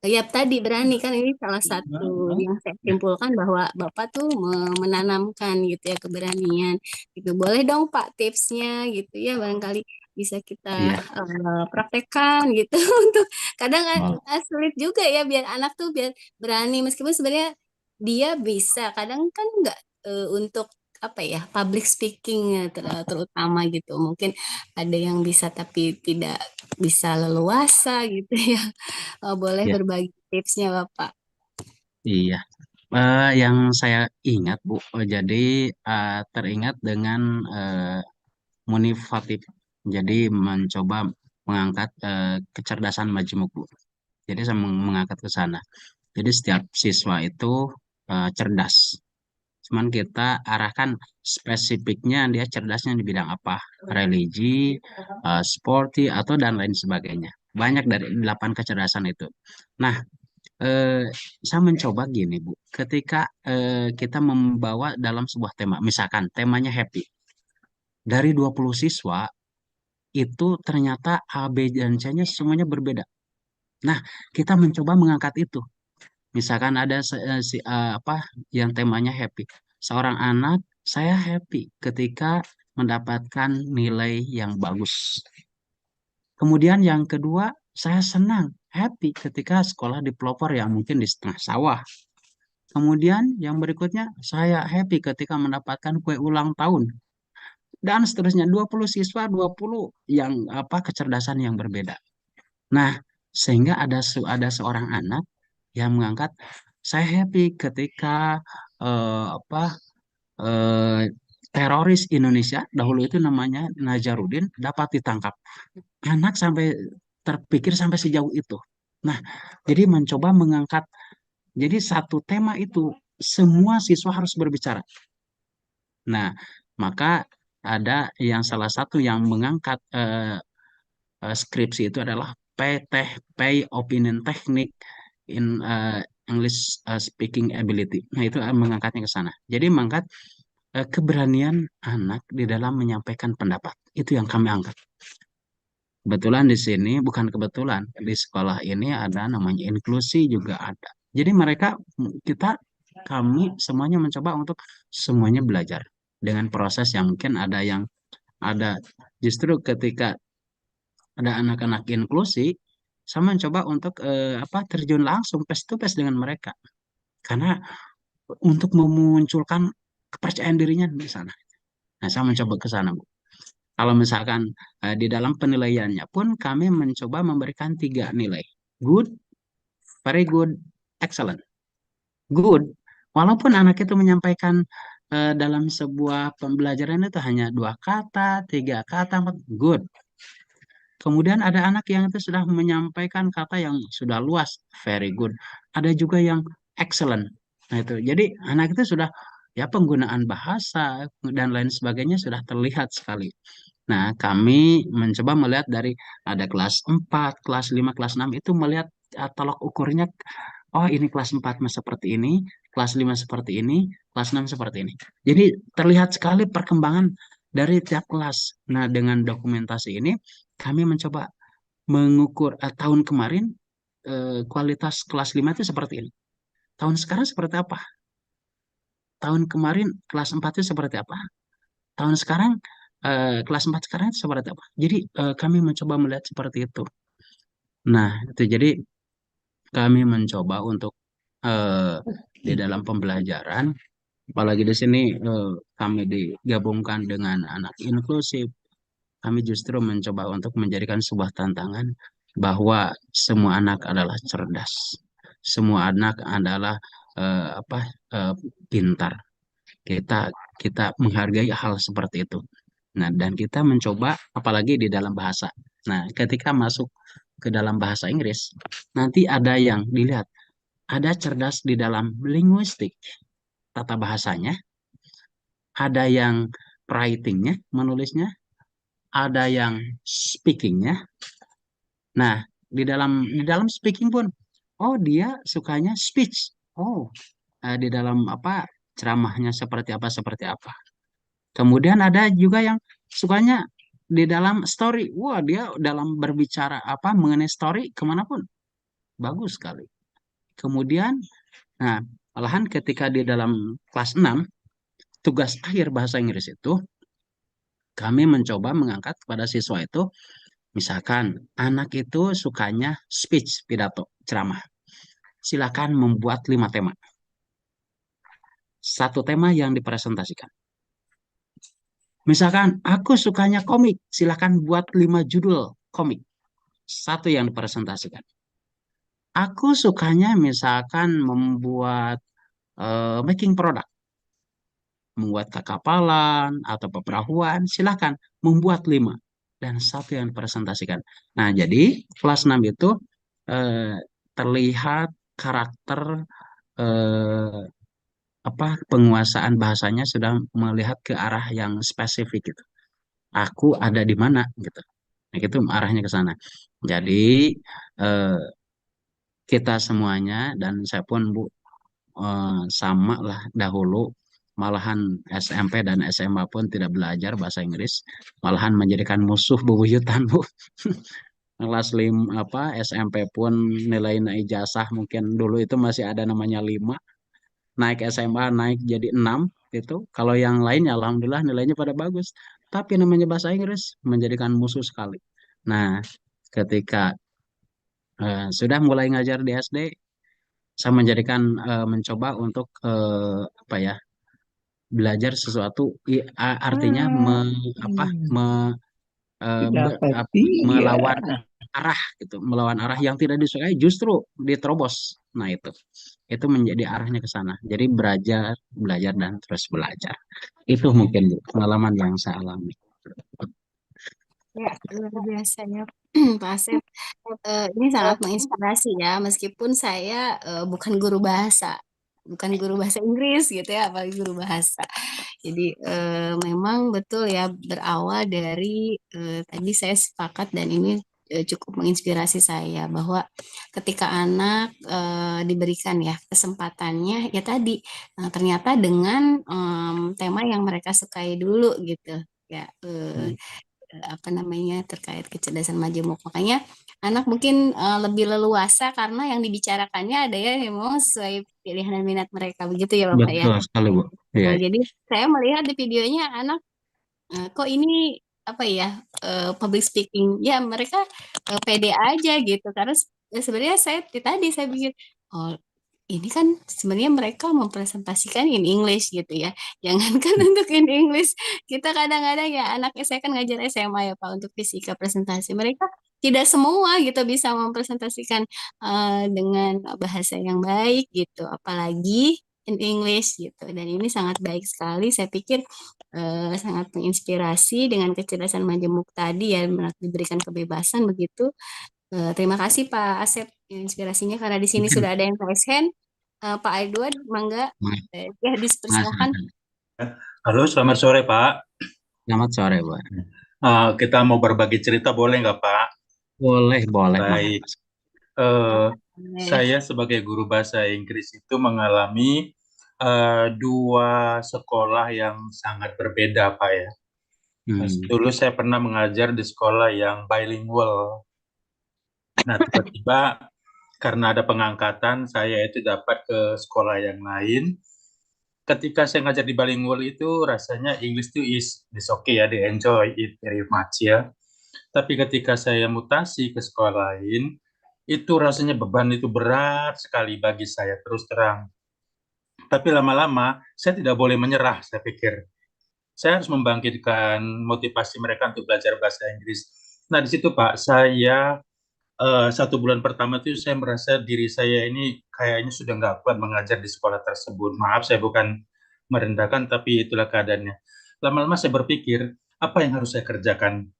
ya tadi berani, kan ini salah satu yang saya simpulkan bahwa Bapak tuh menanamkan gitu ya keberanian gitu. Boleh dong Pak tipsnya gitu ya, barangkali bisa kita Iya. praktekkan gitu untuk kadang Oh, sulit juga ya biar anak tuh biar berani meskipun sebenarnya dia bisa, kadang kan nggak untuk apa ya public speaking terutama gitu, mungkin ada yang bisa tapi tidak bisa leluasa gitu ya. Boleh iya, berbagi tipsnya Bapak. iya. Yang saya ingat Bu, jadi teringat dengan motivatif. Jadi mencoba mengangkat kecerdasan majemuk Bu. Jadi saya mengangkat ke sana. Jadi setiap siswa itu cerdas. Cuman kita arahkan spesifiknya dia cerdasnya di bidang apa? Religi, sporty, atau dan lain sebagainya. Banyak dari 8 kecerdasan itu. Nah, saya mencoba gini, Bu. Ketika kita membawa dalam sebuah tema, misalkan temanya happy. Dari 20 siswa, itu ternyata A, B, dan C-nya semuanya berbeda. Nah, kita mencoba mengangkat itu. Misalkan ada apa yang temanya happy. Seorang anak, saya happy ketika mendapatkan nilai yang bagus. Kemudian yang kedua, saya senang, happy ketika sekolah di pelopor yang mungkin di setengah sawah. Kemudian yang berikutnya, saya happy ketika mendapatkan kue ulang tahun. Dan seterusnya, 20 siswa, 20 yang apa kecerdasan yang berbeda. Nah, sehingga ada seorang anak yang mengangkat, saya happy ketika apa teroris Indonesia dahulu itu namanya Nazarudin dapat ditangkap. Anak sampai terpikir sampai sejauh itu. Nah, jadi mencoba mengangkat. Jadi satu tema itu semua siswa harus berbicara. Nah, maka ada yang salah satu yang mengangkat skripsi itu adalah pay opinion technique in English speaking ability. Nah, itu mengangkatnya ke sana. Jadi mengangkat keberanian anak di dalam menyampaikan pendapat. Itu yang kami angkat. Kebetulan di sini, bukan kebetulan, di sekolah ini ada namanya inklusi juga ada. Jadi kami semuanya mencoba untuk semuanya belajar dengan proses yang mungkin ada justru ketika ada anak-anak inklusi, saya mencoba untuk terjun langsung face to face dengan mereka. Karena untuk memunculkan kepercayaan dirinya di sana. Nah, saya mencoba ke sana, Bu. Kalau misalkan di dalam penilaiannya pun kami mencoba memberikan 3 nilai. Good, very good, excellent. Good, walaupun anak itu menyampaikan dalam sebuah pembelajaran itu hanya 2 kata, 3 kata, 4, good. Kemudian ada anak yang itu sudah menyampaikan kata yang sudah luas, very good. Ada juga yang excellent. Nah itu, jadi anak itu sudah ya penggunaan bahasa dan lain sebagainya sudah terlihat sekali. Nah, kami mencoba melihat dari ada kelas 4, kelas 5, kelas 6 itu melihat tolok ukurnya, oh ini kelas 4 seperti ini, kelas 5 seperti ini, kelas 6 seperti ini. Jadi terlihat sekali perkembangan dari tiap kelas. Nah, dengan dokumentasi ini kami mencoba mengukur tahun kemarin kualitas kelas 5 itu seperti ini. Tahun sekarang seperti apa? Tahun kemarin kelas 4 itu seperti apa? Tahun sekarang kelas 4 sekarang itu seperti apa? Jadi kami mencoba melihat seperti itu. Nah, itu jadi kami mencoba untuk di dalam pembelajaran, apalagi di sini kami digabungkan dengan anak inklusif, kami justru mencoba untuk menjadikan sebuah tantangan bahwa semua anak adalah cerdas, semua anak adalah pintar. Kita menghargai hal seperti itu. Nah, dan kita mencoba apalagi di dalam bahasa. Nah, ketika masuk ke dalam bahasa Inggris, nanti ada yang dilihat, ada cerdas di dalam linguistik, tata bahasanya, ada yang writingnya, menulisnya, ada yang speakingnya. Nah, di dalam speaking pun, oh dia sukanya speech. Oh, di dalam ceramahnya seperti apa. Kemudian ada juga yang sukanya di dalam story. Wah, dia dalam berbicara mengenai story kemanapun. Bagus sekali. Kemudian, nah, malahan ketika di dalam kelas 6, tugas akhir bahasa Inggris itu, kami mencoba mengangkat kepada siswa itu, misalkan anak itu sukanya speech, pidato, ceramah. Silakan membuat 5 tema. Satu tema yang dipresentasikan. Misalkan aku sukanya komik, silakan buat 5 judul komik. Satu yang dipresentasikan. Aku sukanya misalkan membuat making product. Membuat kekapalan atau peperahuan, silakan membuat 5. Dan satu yang dipresentasikan. Nah, jadi kelas 6 itu terlihat karakter penguasaan bahasanya sudah melihat ke arah yang spesifik gitu. Aku ada di mana gitu. Nah, itu arahnya ke sana. Jadi kita semuanya dan saya pun Bu sama lah dahulu, malahan SMP dan SMA pun tidak belajar bahasa Inggris, malahan menjadikan musuh bebuyutan Bu. Kelas 5 SMP pun nilai ijazah mungkin dulu itu masih ada namanya 5. Naik SMA naik jadi 6 gitu. Kalau yang lainnya alhamdulillah nilainya pada bagus. Tapi namanya bahasa Inggris menjadikan musuh sekali. Nah, ketika sudah mulai ngajar di SD, saya mencoba untuk belajar sesuatu artinya melawan arah gitu, melawan arah yang tidak disukai justru diterobos. Nah, itu menjadi arahnya ke sana. Jadi belajar dan terus belajar. Itu mungkin pengalaman yang saya alami. Ya, luar biasa ya Pak Asep. Ini sangat menginspirasi ya, meskipun saya bukan guru bahasa Inggris gitu ya, apalagi guru bahasa. Jadi memang betul ya, berawal dari tadi saya sepakat dan ini cukup menginspirasi saya bahwa ketika anak diberikan ya kesempatannya ya tadi ternyata dengan tema yang mereka sukai dulu gitu ya. Terkait kecerdasan majemuk, makanya anak mungkin lebih leluasa karena yang dibicarakannya ada ya yang memang sesuai pilihan dan minat mereka, begitu ya Bapak ya. Betul sekali Bu. Nah, jadi saya melihat di videonya anak kok ini public speaking ya, mereka pede aja gitu karena sebenarnya saya pikir oh ini kan sebenarnya mereka mempresentasikan in English gitu ya. Jangankan untuk in English, kita kadang-kadang ya saya kan ngajar SMA ya Pak untuk fisika presentasi. Mereka tidak semua gitu bisa mempresentasikan dengan bahasa yang baik gitu. Apalagi in English gitu. Dan ini sangat baik sekali. Saya pikir sangat menginspirasi dengan kecerdasan majemuk tadi ya, diberikan kebebasan begitu. Terima kasih Pak Asep inspirasinya, karena di sini sudah ada yang raise hand. Pak Edward, mangga ya dipersilakan. Halo, selamat sore Pak. Selamat sore, Pak. Kita mau berbagi cerita, boleh nggak Pak? Boleh. Baik. Saya sebagai guru bahasa Inggris itu mengalami dua sekolah yang sangat berbeda, Pak ya. Dulu saya pernah mengajar di sekolah yang bilingual. Nah, tiba-tiba karena ada pengangkatan, saya itu dapat ke sekolah yang lain. Ketika saya ngajar di bilingual itu, rasanya English itu is okay ya, they enjoy it very much ya. Tapi ketika saya mutasi ke sekolah lain, itu rasanya beban itu berat sekali bagi saya, terus terang. Tapi lama-lama, saya tidak boleh menyerah, saya pikir. Saya harus membangkitkan motivasi mereka untuk belajar bahasa Inggris. Nah, di situ Pak, saya 1 bulan pertama itu saya merasa diri saya ini kayaknya sudah nggak kuat mengajar di sekolah tersebut. Maaf, saya bukan merendahkan, tapi itulah keadaannya. Lama-lama saya berpikir, apa yang harus saya kerjakan?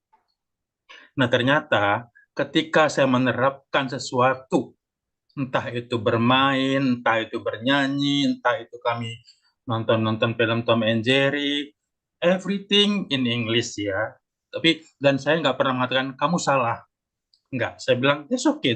Nah, ternyata ketika saya menerapkan sesuatu, entah itu bermain, entah itu bernyanyi, entah itu kami nonton film Tom and Jerry, everything in English ya. Dan saya nggak pernah mengatakan, kamu salah. Enggak, saya bilang, that's okay.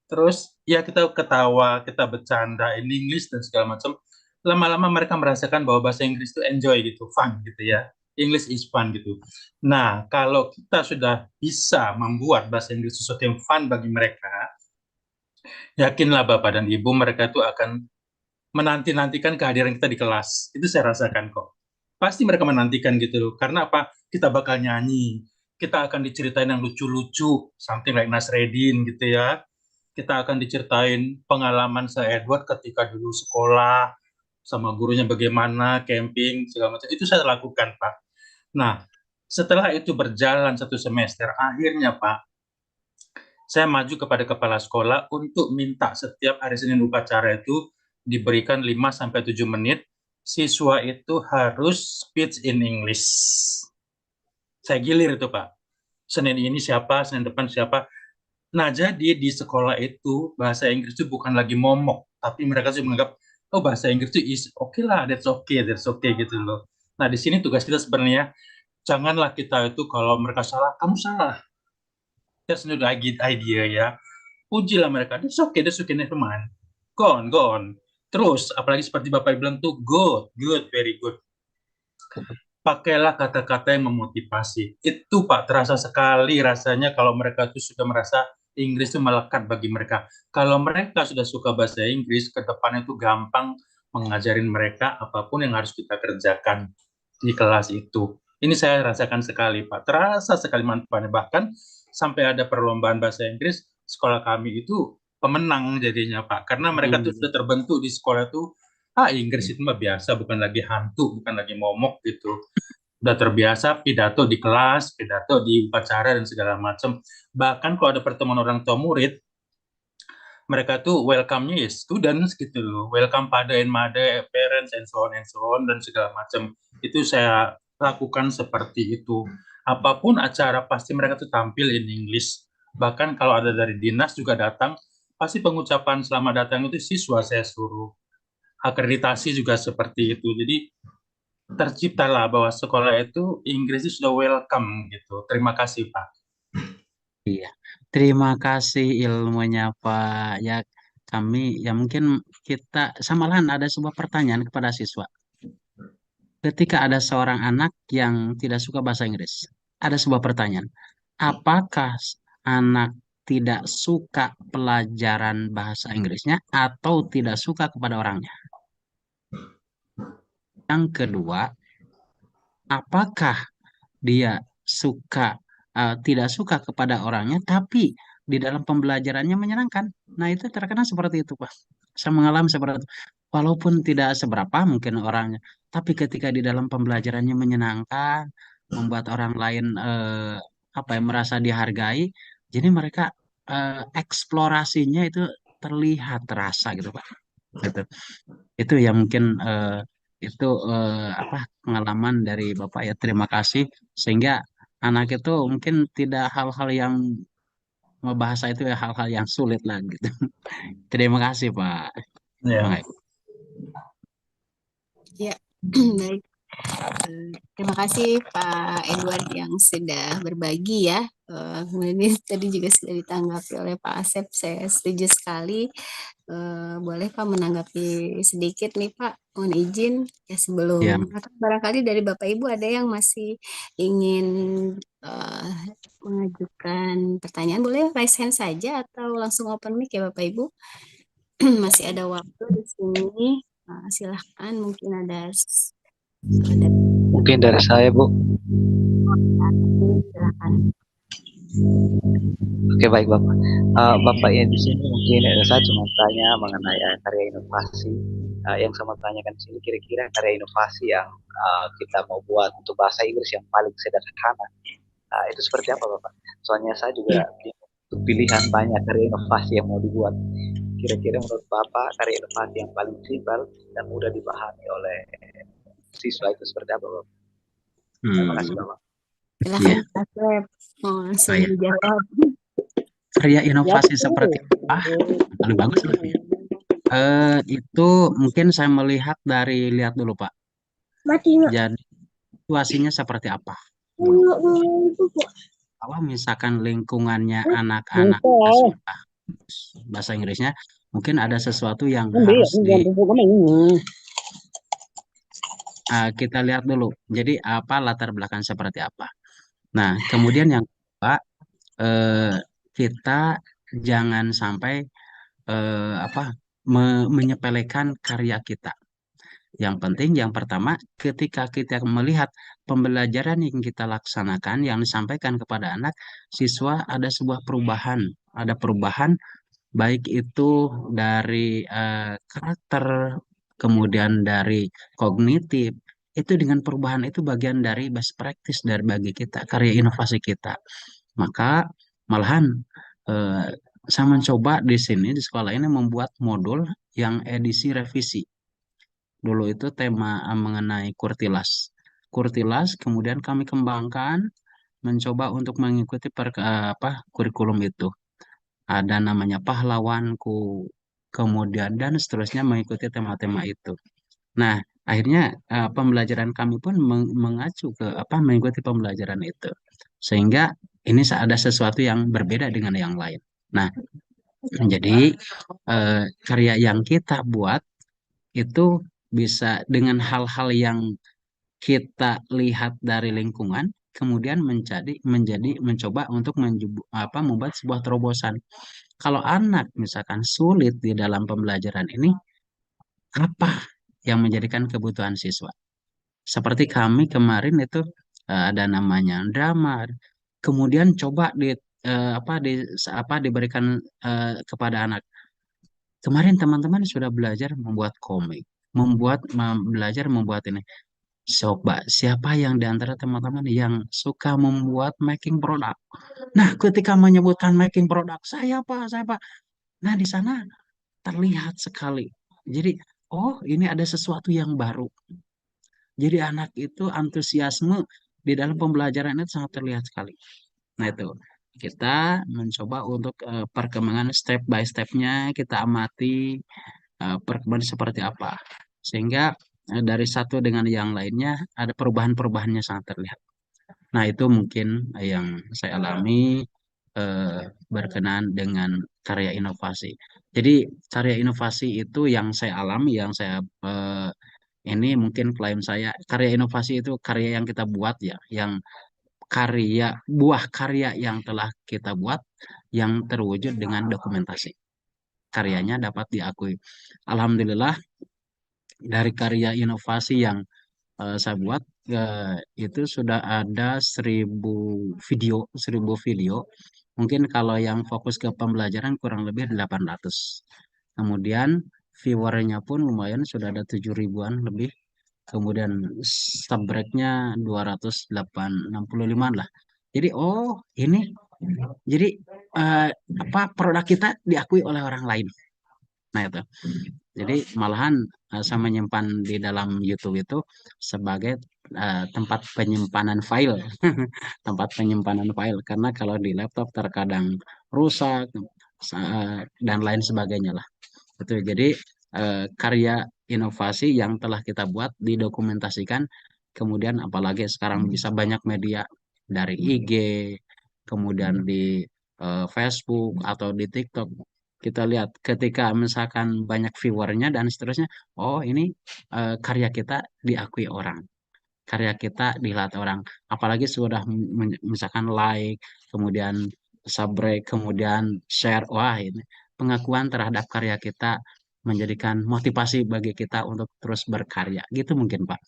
Terus ya kita ketawa, kita bercanda in English dan segala macam. Lama-lama mereka merasakan bahwa bahasa Inggris itu enjoy gitu, fun gitu ya. English is fun gitu. Nah, kalau kita sudah bisa membuat bahasa Inggris sesuatu yang fun bagi mereka, yakinlah Bapak dan Ibu, mereka itu akan menanti-nantikan kehadiran kita di kelas. Itu saya rasakan kok. Pasti mereka menantikan gitu loh. Karena apa? Kita bakal nyanyi. Kita akan diceritain yang lucu-lucu, something like Nasreddin gitu ya. Kita akan diceritain pengalaman saya Edward ketika dulu sekolah, sama gurunya bagaimana, camping, segala macam. Itu saya lakukan, Pak. Nah, setelah itu berjalan 1 semester, akhirnya Pak, saya maju kepada kepala sekolah untuk minta setiap hari Senin upacara itu diberikan 5-7 menit, siswa itu harus speech in English. Saya gilir itu Pak. Senin ini siapa, Senin depan siapa. Nah, jadi di sekolah itu bahasa Inggris itu bukan lagi momok, tapi mereka sudah menganggap, oh bahasa Inggris itu is okay lah, that's okay gitu loh. Nah, di sini tugas kita sebenarnya, janganlah kita itu kalau mereka salah, kamu salah. That's not a good idea ya. Pujilah mereka, that's okay, never mind. Go on. Terus, apalagi seperti Bapak bilang tuh, good, very good. Pakailah kata-kata yang memotivasi. Itu Pak, terasa sekali rasanya kalau mereka itu sudah merasa Inggris itu melekat bagi mereka. Kalau mereka sudah suka bahasa Inggris, ke depan itu gampang mengajarin mereka apapun yang harus kita kerjakan di kelas itu. Ini saya rasakan sekali Pak, terasa sekali manfaatnya. Bahkan sampai ada perlombaan bahasa Inggris, sekolah kami itu pemenang jadinya Pak, karena mereka tuh sudah terbentuk di sekolah itu, Inggris itu mah biasa, bukan lagi hantu, bukan lagi momok gitu. Udah terbiasa pidato di kelas, pidato di upacara dan segala macam. Bahkan kalau ada pertemuan orang tua murid, mereka tuh welcome-nya ya students gitu loh, welcome father and mother, parents and so on dan segala macam. Itu saya lakukan seperti itu. Apapun acara pasti mereka tuh tampil in English. Bahkan kalau ada dari dinas juga datang, pasti pengucapan selamat datang itu siswa saya suruh. Akreditasi juga seperti itu. Jadi terciptalah bahwa sekolah itu Inggris itu sudah welcome gitu. Terima kasih Pak. Iya, terima kasih ilmunya Pak. Ya kami ya mungkin kita samalah ada sebuah pertanyaan kepada siswa. Ketika ada seorang anak yang tidak suka bahasa Inggris, ada sebuah pertanyaan. Apakah anak tidak suka pelajaran bahasa Inggrisnya atau tidak suka kepada orangnya? Yang kedua, apakah dia tidak suka kepada orangnya, tapi di dalam pembelajarannya menyenangkan? Nah, itu terkadang seperti itu, Pak. Saya mengalami seperti itu. Walaupun tidak seberapa mungkin orangnya, tapi ketika di dalam pembelajarannya menyenangkan, membuat orang lain merasa dihargai, jadi mereka eksplorasinya itu terlihat terasa gitu, Pak. gitu. Itu yang mungkin itu pengalaman dari Bapak ya. Terima kasih sehingga anak itu mungkin tidak hal-hal yang bahasa itu ya hal-hal yang sulit lah gitu. Terima kasih Pak. Ya. Ya, baik. Terima kasih Pak Edward yang sudah berbagi ya. Kemudian tadi juga sudah ditanggapi oleh Pak Asep, saya setuju sekali. Boleh Pak menanggapi sedikit nih Pak, mohon izin ya sebelum Ya. barangkali dari Bapak Ibu ada yang masih ingin mengajukan pertanyaan, boleh raise hand saja atau langsung open mic ya Bapak Ibu. Masih ada waktu di sini. Silahkan mungkin ada Mungkin dari saya, Bu. silakan. Oke, baik Bapak. Bapak yang di sini mungkin saya cuma tanya mengenai karya inovasi. Yang saya mau tanyakan di sini kira-kira karya inovasi yang kita mau buat untuk bahasa Inggris yang paling sederhana. Itu seperti apa Bapak? Soalnya saya juga untuk pilihan banyak karya inovasi yang mau dibuat. Kira-kira menurut Bapak karya inovasi yang paling simpel dan mudah dipahami oleh siswa itu seperti apa Bapak? Terima kasih Bapak. Silahkan Pak Asep, mau langsung dijawab. Karya inovasi seperti apa? Paling bagus lah. Itu mungkin saya melihat dari lihat dulu Pak. Jadi situasinya seperti apa? Kalau misalkan lingkungannya anak-anak bahasa Inggrisnya, mungkin ada sesuatu yang harus kita lihat dulu. Jadi apa latar belakang seperti apa? Nah, kemudian yang kedua, kita jangan sampai menyepelekan karya kita. Yang penting, yang pertama, ketika kita melihat pembelajaran yang kita laksanakan, yang disampaikan kepada anak, siswa ada sebuah perubahan. Ada perubahan, baik itu dari karakter, kemudian dari kognitif. Itu dengan perubahan itu bagian dari best practice dari bagi kita, karya inovasi kita. Maka malahan saya mencoba di sini, di sekolah ini membuat modul yang edisi revisi. Dulu itu tema mengenai kurtilas. Kurtilas kemudian kami kembangkan, mencoba untuk mengikuti kurikulum itu. Ada namanya pahlawanku, kemudian dan seterusnya mengikuti tema-tema itu. Nah, akhirnya pembelajaran kami pun mengacu ke mengikuti pembelajaran itu. Sehingga ini ada sesuatu yang berbeda dengan yang lain. Nah, jadi karya yang kita buat itu bisa dengan hal-hal yang kita lihat dari lingkungan, kemudian mencoba untuk membuat sebuah terobosan. Kalau anak misalkan sulit di dalam pembelajaran ini, apa yang menjadikan kebutuhan siswa? Seperti kami kemarin itu ada namanya drama, kemudian coba diberikan kepada anak. Kemarin teman-teman sudah belajar membuat komik, belajar membuat ini. Coba siapa yang di antara teman-teman yang suka membuat making product? Nah, ketika menyebutkan making product, saya Pak. Nah, di sana terlihat sekali. Jadi, oh ini ada sesuatu yang baru. Jadi anak itu antusiasme di dalam pembelajaran itu sangat terlihat sekali. Nah itu kita mencoba untuk perkembangan step by stepnya kita amati perkembangan seperti apa. Sehingga dari satu dengan yang lainnya ada perubahan-perubahannya sangat terlihat. Nah itu mungkin yang saya alami berkenaan dengan karya inovasi. Jadi karya inovasi itu yang saya alami, yang saya ini mungkin klaim saya, karya inovasi itu karya yang kita buat ya, yang buah karya yang telah kita buat yang terwujud dengan dokumentasi. Karyanya dapat diakui. Alhamdulillah dari karya inovasi yang saya buat itu sudah ada 1000 video. Mungkin kalau yang fokus ke pembelajaran kurang lebih 800. Kemudian viewernya pun lumayan sudah ada 7.000-an lebih. Kemudian subbreaknya 265 lah. Jadi ini jadi produk kita diakui oleh orang lain. Nah itu. Jadi malahan saya menyimpan di dalam YouTube itu sebagai tempat penyimpanan file, tempat penyimpanan file. Karena kalau di laptop terkadang rusak dan lain sebagainya lah. Betul. Jadi karya inovasi yang telah kita buat didokumentasikan, kemudian apalagi sekarang bisa banyak media dari IG, kemudian di Facebook atau di TikTok. Kita lihat ketika misalkan banyak viewernya dan seterusnya, oh ini karya kita diakui orang, karya kita dilihat orang. Apalagi sudah misalkan like, kemudian subscribe, kemudian share, wah ini pengakuan terhadap karya kita menjadikan motivasi bagi kita untuk terus berkarya. Gitu mungkin Pak.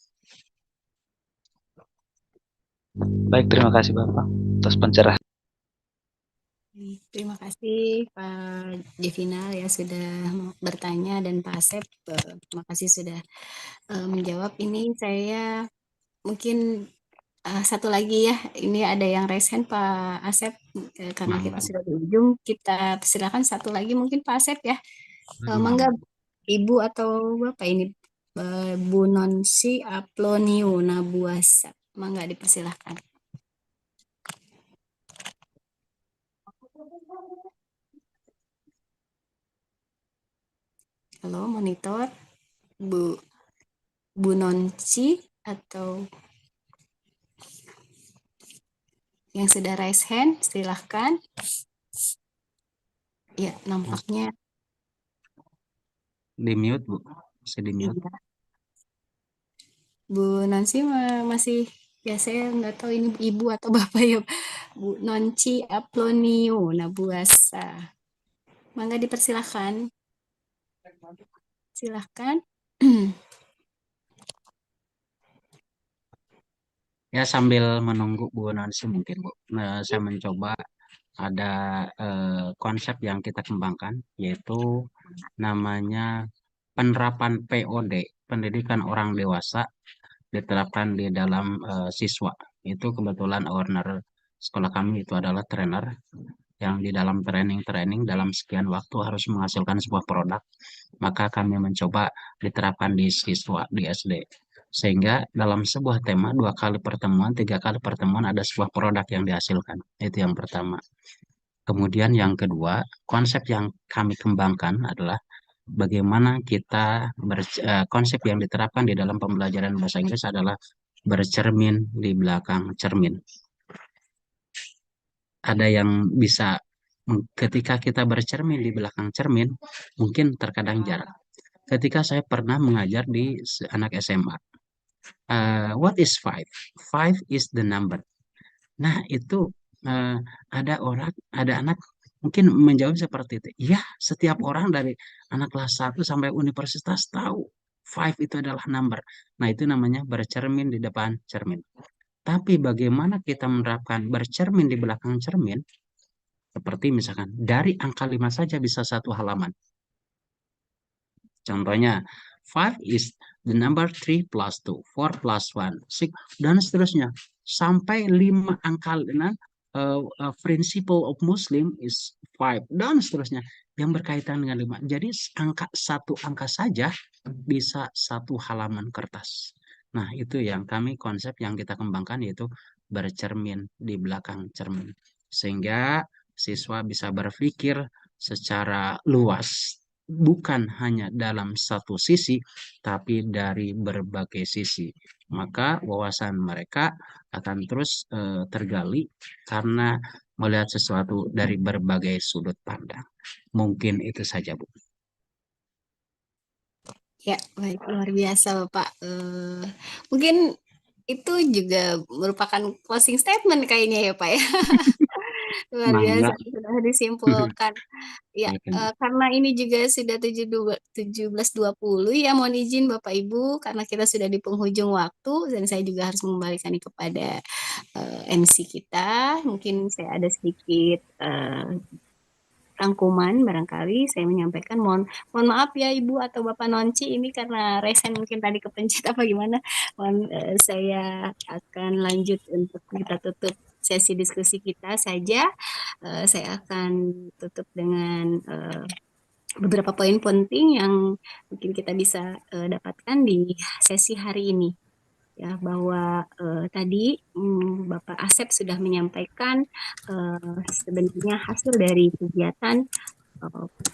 Baik, terima kasih Bapak atas pencerahan. Terima kasih Pak Jevinal ya sudah bertanya, dan Pak Asep terima kasih sudah menjawab. Ini saya mungkin satu lagi ya, ini ada yang raise hand Pak Asep, karena kita sudah di ujung, kita silakan satu lagi mungkin Pak Asep ya. Mangga Ibu atau Bapak ini, Bu Nonsi Aplonio Nabuasa, mangga dipersilahkan. Halo monitor, Bu Nonci atau yang sudah raise hand, silahkan. Ya, nampaknya di mute Bu, masih di mute. iya. Bu Nonci masih, ya saya nggak tahu ini Ibu atau Bapak ya. Bu Nonci Aplonio Nabuasa, mangga dipersilahkan. Silahkan. Ya sambil menunggu Bu Nancy mungkin Bu, saya mencoba ada konsep yang kita kembangkan, yaitu namanya penerapan POD, pendidikan orang dewasa, diterapkan di dalam siswa. Itu kebetulan owner sekolah kami itu adalah trainer yang di dalam training dalam sekian waktu harus menghasilkan sebuah produk. Maka kami mencoba diterapkan di siswa di SD. Sehingga dalam sebuah tema 2 kali pertemuan, 3 kali pertemuan ada sebuah produk yang dihasilkan. Itu yang pertama. Kemudian yang kedua, konsep yang kami kembangkan adalah bagaimana kita konsep yang diterapkan di dalam pembelajaran bahasa Inggris adalah bercermin di belakang cermin. Ada yang bisa ketika kita bercermin di belakang cermin, mungkin terkadang jarang. Ketika saya pernah mengajar di anak SMA, what is 5? 5 is the number. Nah itu ada anak mungkin menjawab seperti itu. Ya, setiap orang dari anak kelas 1 sampai universitas tahu 5 itu adalah number. Nah itu namanya bercermin di depan cermin. Tapi bagaimana kita menerapkan bercermin di belakang cermin? Seperti misalkan dari angka 5 saja bisa satu halaman. Contohnya, 5 is the number 3 plus 2, 4 plus 1, 6, dan seterusnya. Sampai 5 angka, principle of Muslim is 5, dan seterusnya. Yang berkaitan dengan 5. Jadi satu angka saja bisa satu halaman kertas. Nah, itu yang konsep yang kita kembangkan, yaitu bercermin di belakang cermin. Sehingga siswa bisa berpikir secara luas, bukan hanya dalam satu sisi, tapi dari berbagai sisi. Maka wawasan mereka akan terus tergali karena melihat sesuatu dari berbagai sudut pandang. Mungkin itu saja, Bu. Ya, baik, luar biasa Bapak. Mungkin itu juga merupakan closing statement kayaknya ya Pak ya. Luar biasa sudah disimpulkan. Ya, karena ini juga sudah 17.20 ya, mohon izin Bapak Ibu karena kita sudah di penghujung waktu dan saya juga harus mengembalikan ini kepada MC kita. Mungkin saya ada sedikit rangkuman barangkali saya menyampaikan, mohon maaf ya Ibu atau Bapak Nonci, ini karena resen mungkin tadi kepencet apa gimana. Saya akan lanjut untuk kita tutup sesi diskusi kita saja. Saya akan tutup dengan beberapa poin penting yang mungkin kita bisa dapatkan di sesi hari ini. Ya, bahwa tadi Bapak Asep sudah menyampaikan sebenarnya hasil dari kegiatan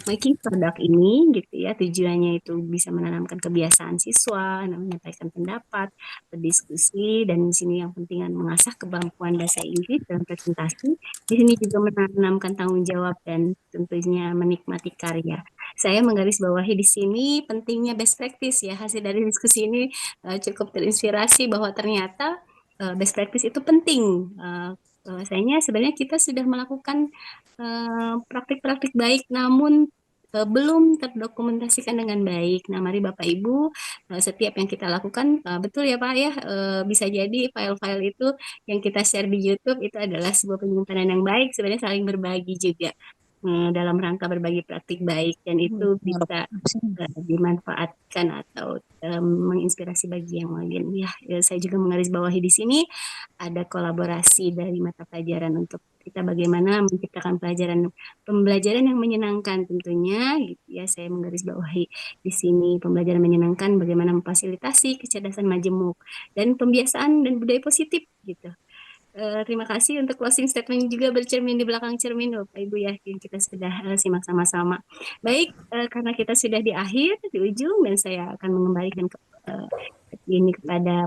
making product ini gitu ya, tujuannya itu bisa menanamkan kebiasaan siswa, menyampaikan pendapat, berdiskusi, dan di sini yang penting mengasah kemampuan bahasa Inggris dalam presentasi. Di sini juga menanamkan tanggung jawab dan tentunya menikmati karya. Saya menggarisbawahi di sini pentingnya best practice ya. Hasil dari diskusi ini cukup terinspirasi bahwa ternyata best practice itu penting. Bahwasanya sebenarnya kita sudah melakukan praktik-praktik baik, namun belum terdokumentasikan dengan baik. Nah, mari Bapak Ibu, setiap yang kita lakukan, betul ya Pak ya, bisa jadi file-file itu yang kita share di YouTube itu adalah sebuah penyimpanan yang baik, sebenarnya saling berbagi juga dalam rangka berbagi praktik baik, dan itu bisa dimanfaatkan atau menginspirasi bagi yang lain. Ya, saya juga menggarisbawahi di sini ada kolaborasi dari mata pelajaran untuk kita bagaimana menciptakan pembelajaran yang menyenangkan tentunya gitu ya. Saya menggarisbawahi di sini pembelajaran menyenangkan, bagaimana memfasilitasi kecerdasan majemuk dan pembiasaan dan budaya positif gitu. Terima kasih untuk closing statement juga bercermin di belakang cermin Bapak Ibu ya, yang kita sudah simak sama-sama. Baik, karena kita sudah di akhir, di ujung, dan saya akan mengembalikan ini kepada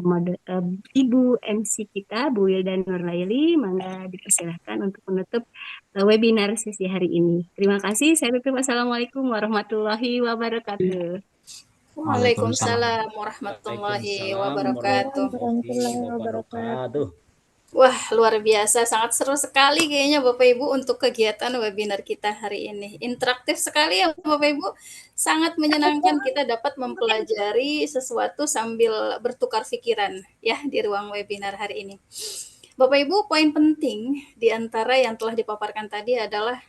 Ibu MC kita, Bu Wildan Nurlaili. Mangga dipersilahkan untuk menutup webinar sesi hari ini. Terima kasih. Saya tutup. Wassalamualaikum warahmatullahi wabarakatuh. Waalaikumsalam warahmatullahi wabarakatuh. Wah, luar biasa, sangat seru sekali kayaknya Bapak Ibu untuk kegiatan webinar kita hari ini. Interaktif sekali ya Bapak Ibu, sangat menyenangkan kita dapat mempelajari sesuatu sambil bertukar pikiran ya di ruang webinar hari ini. Bapak Ibu, poin penting di antara yang telah dipaparkan tadi adalah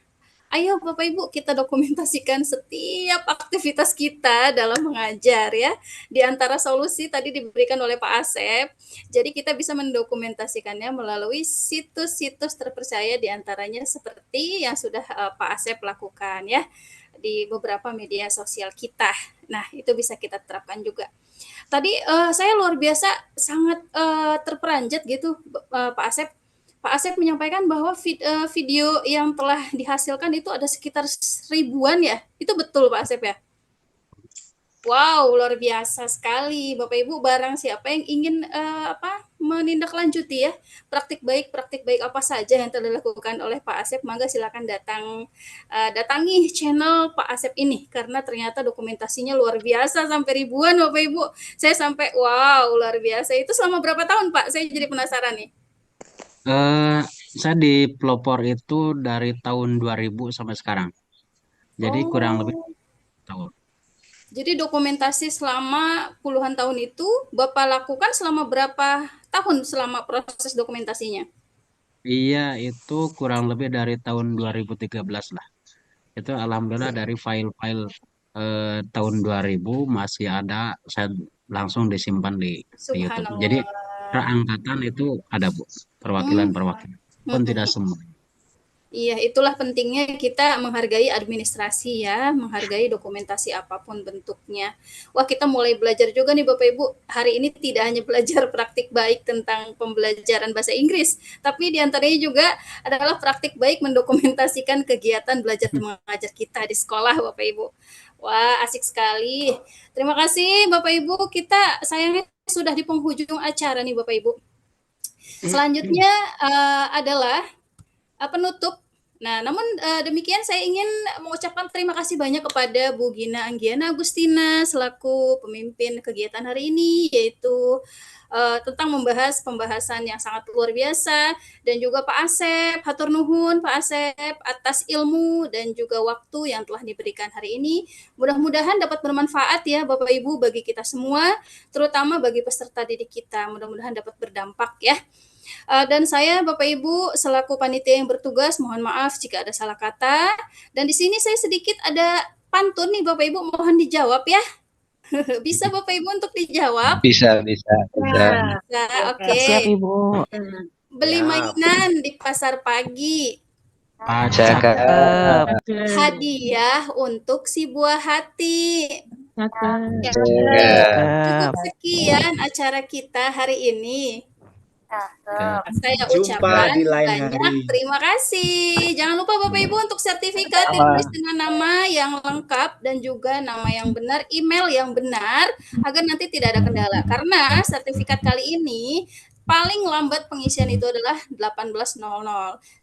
ayo Bapak Ibu kita dokumentasikan setiap aktivitas kita dalam mengajar ya. Di antara solusi tadi diberikan oleh Pak Asep, jadi kita bisa mendokumentasikannya melalui situs-situs terpercaya, di antaranya seperti yang sudah Pak Asep lakukan ya di beberapa media sosial kita. Nah, itu bisa kita terapkan juga. Tadi saya luar biasa sangat terperanjat gitu Pak Asep. Pak Asep menyampaikan bahwa video yang telah dihasilkan itu ada sekitar 1000-an ya. Itu betul Pak Asep ya? Wow, luar biasa sekali Bapak Ibu. Barang siapa yang ingin menindaklanjuti ya praktik baik apa saja yang telah dilakukan oleh Pak Asep, maka silakan datangi channel Pak Asep ini, karena ternyata dokumentasinya luar biasa sampai ribuan Bapak Ibu. Saya sampai wow, luar biasa. Itu selama berapa tahun Pak? Saya jadi penasaran nih. Saya di pelopor itu dari tahun 2000 sampai sekarang. Jadi kurang lebih tahun. Jadi dokumentasi selama puluhan tahun itu Bapak lakukan selama berapa tahun selama proses dokumentasinya? Iya, itu kurang lebih dari tahun 2013 lah. Itu alhamdulillah dari file-file tahun 2000 masih ada, saya langsung disimpan di YouTube. Jadi per angkatan itu ada Bu, perwakilan-perwakilan. Pun tidak semua. Iya, itulah pentingnya kita menghargai administrasi ya, menghargai dokumentasi apapun bentuknya. Wah, kita mulai belajar juga nih Bapak Ibu. Hari ini tidak hanya belajar praktik baik tentang pembelajaran bahasa Inggris, tapi diantaranya juga adalah praktik baik mendokumentasikan kegiatan belajar mengajar kita di sekolah Bapak Ibu. Wah, asik sekali. Terima kasih Bapak Ibu. Kita sayangnya sudah di penghujung acara nih Bapak Ibu. Selanjutnya adalah penutup. Nah, namun demikian saya ingin mengucapkan terima kasih banyak kepada Bu Gina Anggiana Agustina selaku pemimpin kegiatan hari ini, yaitu tentang membahas pembahasan yang sangat luar biasa, dan juga Pak Asep, hatur nuhun Pak Asep atas ilmu dan juga waktu yang telah diberikan hari ini. Mudah-mudahan dapat bermanfaat ya Bapak Ibu bagi kita semua, terutama bagi peserta didik kita. Mudah-mudahan dapat berdampak ya. Dan saya Bapak Ibu selaku panitia yang bertugas mohon maaf jika ada salah kata, dan di sini saya sedikit ada pantun nih Bapak Ibu, mohon dijawab ya. Bisa Bapak Ibu untuk dijawab? Bisa. Oke. Siap Ibu. Beli mainan di pasar pagi, Cakep. Hadiah untuk si buah hati. Ya, cukup sekian acara kita hari ini. Saya Jumpa ucapkan di lain banyak hari. terima kasih. Jangan lupa Bapak Ibu untuk sertifikat ditulis dengan nama yang lengkap dan juga nama yang benar, email yang benar agar nanti tidak ada kendala. Karena sertifikat kali ini paling lambat pengisian itu adalah 18.00.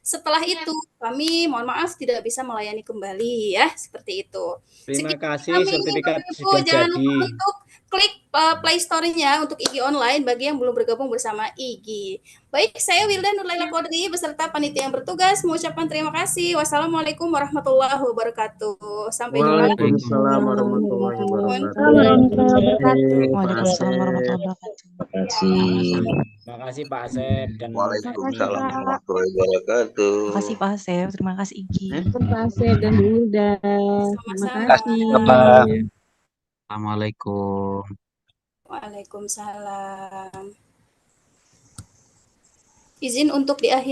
Setelah itu kami mohon maaf tidak bisa melayani kembali ya, seperti itu. Terima Sekian kasih, kami, sertifikat Bapak Ibu, sudah jangan lupa jadi. untuk klik Play Store-nya untuk IGI Online bagi yang belum bergabung bersama IGI. Baik, saya Wilda Nurlaila Kodri beserta panitia yang bertugas mengucapkan terima kasih. Wassalamualaikum warahmatullahi wabarakatuh. Sampai jumpa. Waalaikumsalam warahmatullahi wabarakatuh. Waalaikumsalam warahmatullahi wabarakatuh. Terima kasih. Terima kasih Pak Asep dan Waalaikumsalam warahmatullahi wabarakatuh. Terima kasih Pak Asep, terima kasih Igi. Pak Asep dan Bu Hilda. Terima kasih. Assalamualaikum. Waalaikumsalam. Izin untuk diakhiri.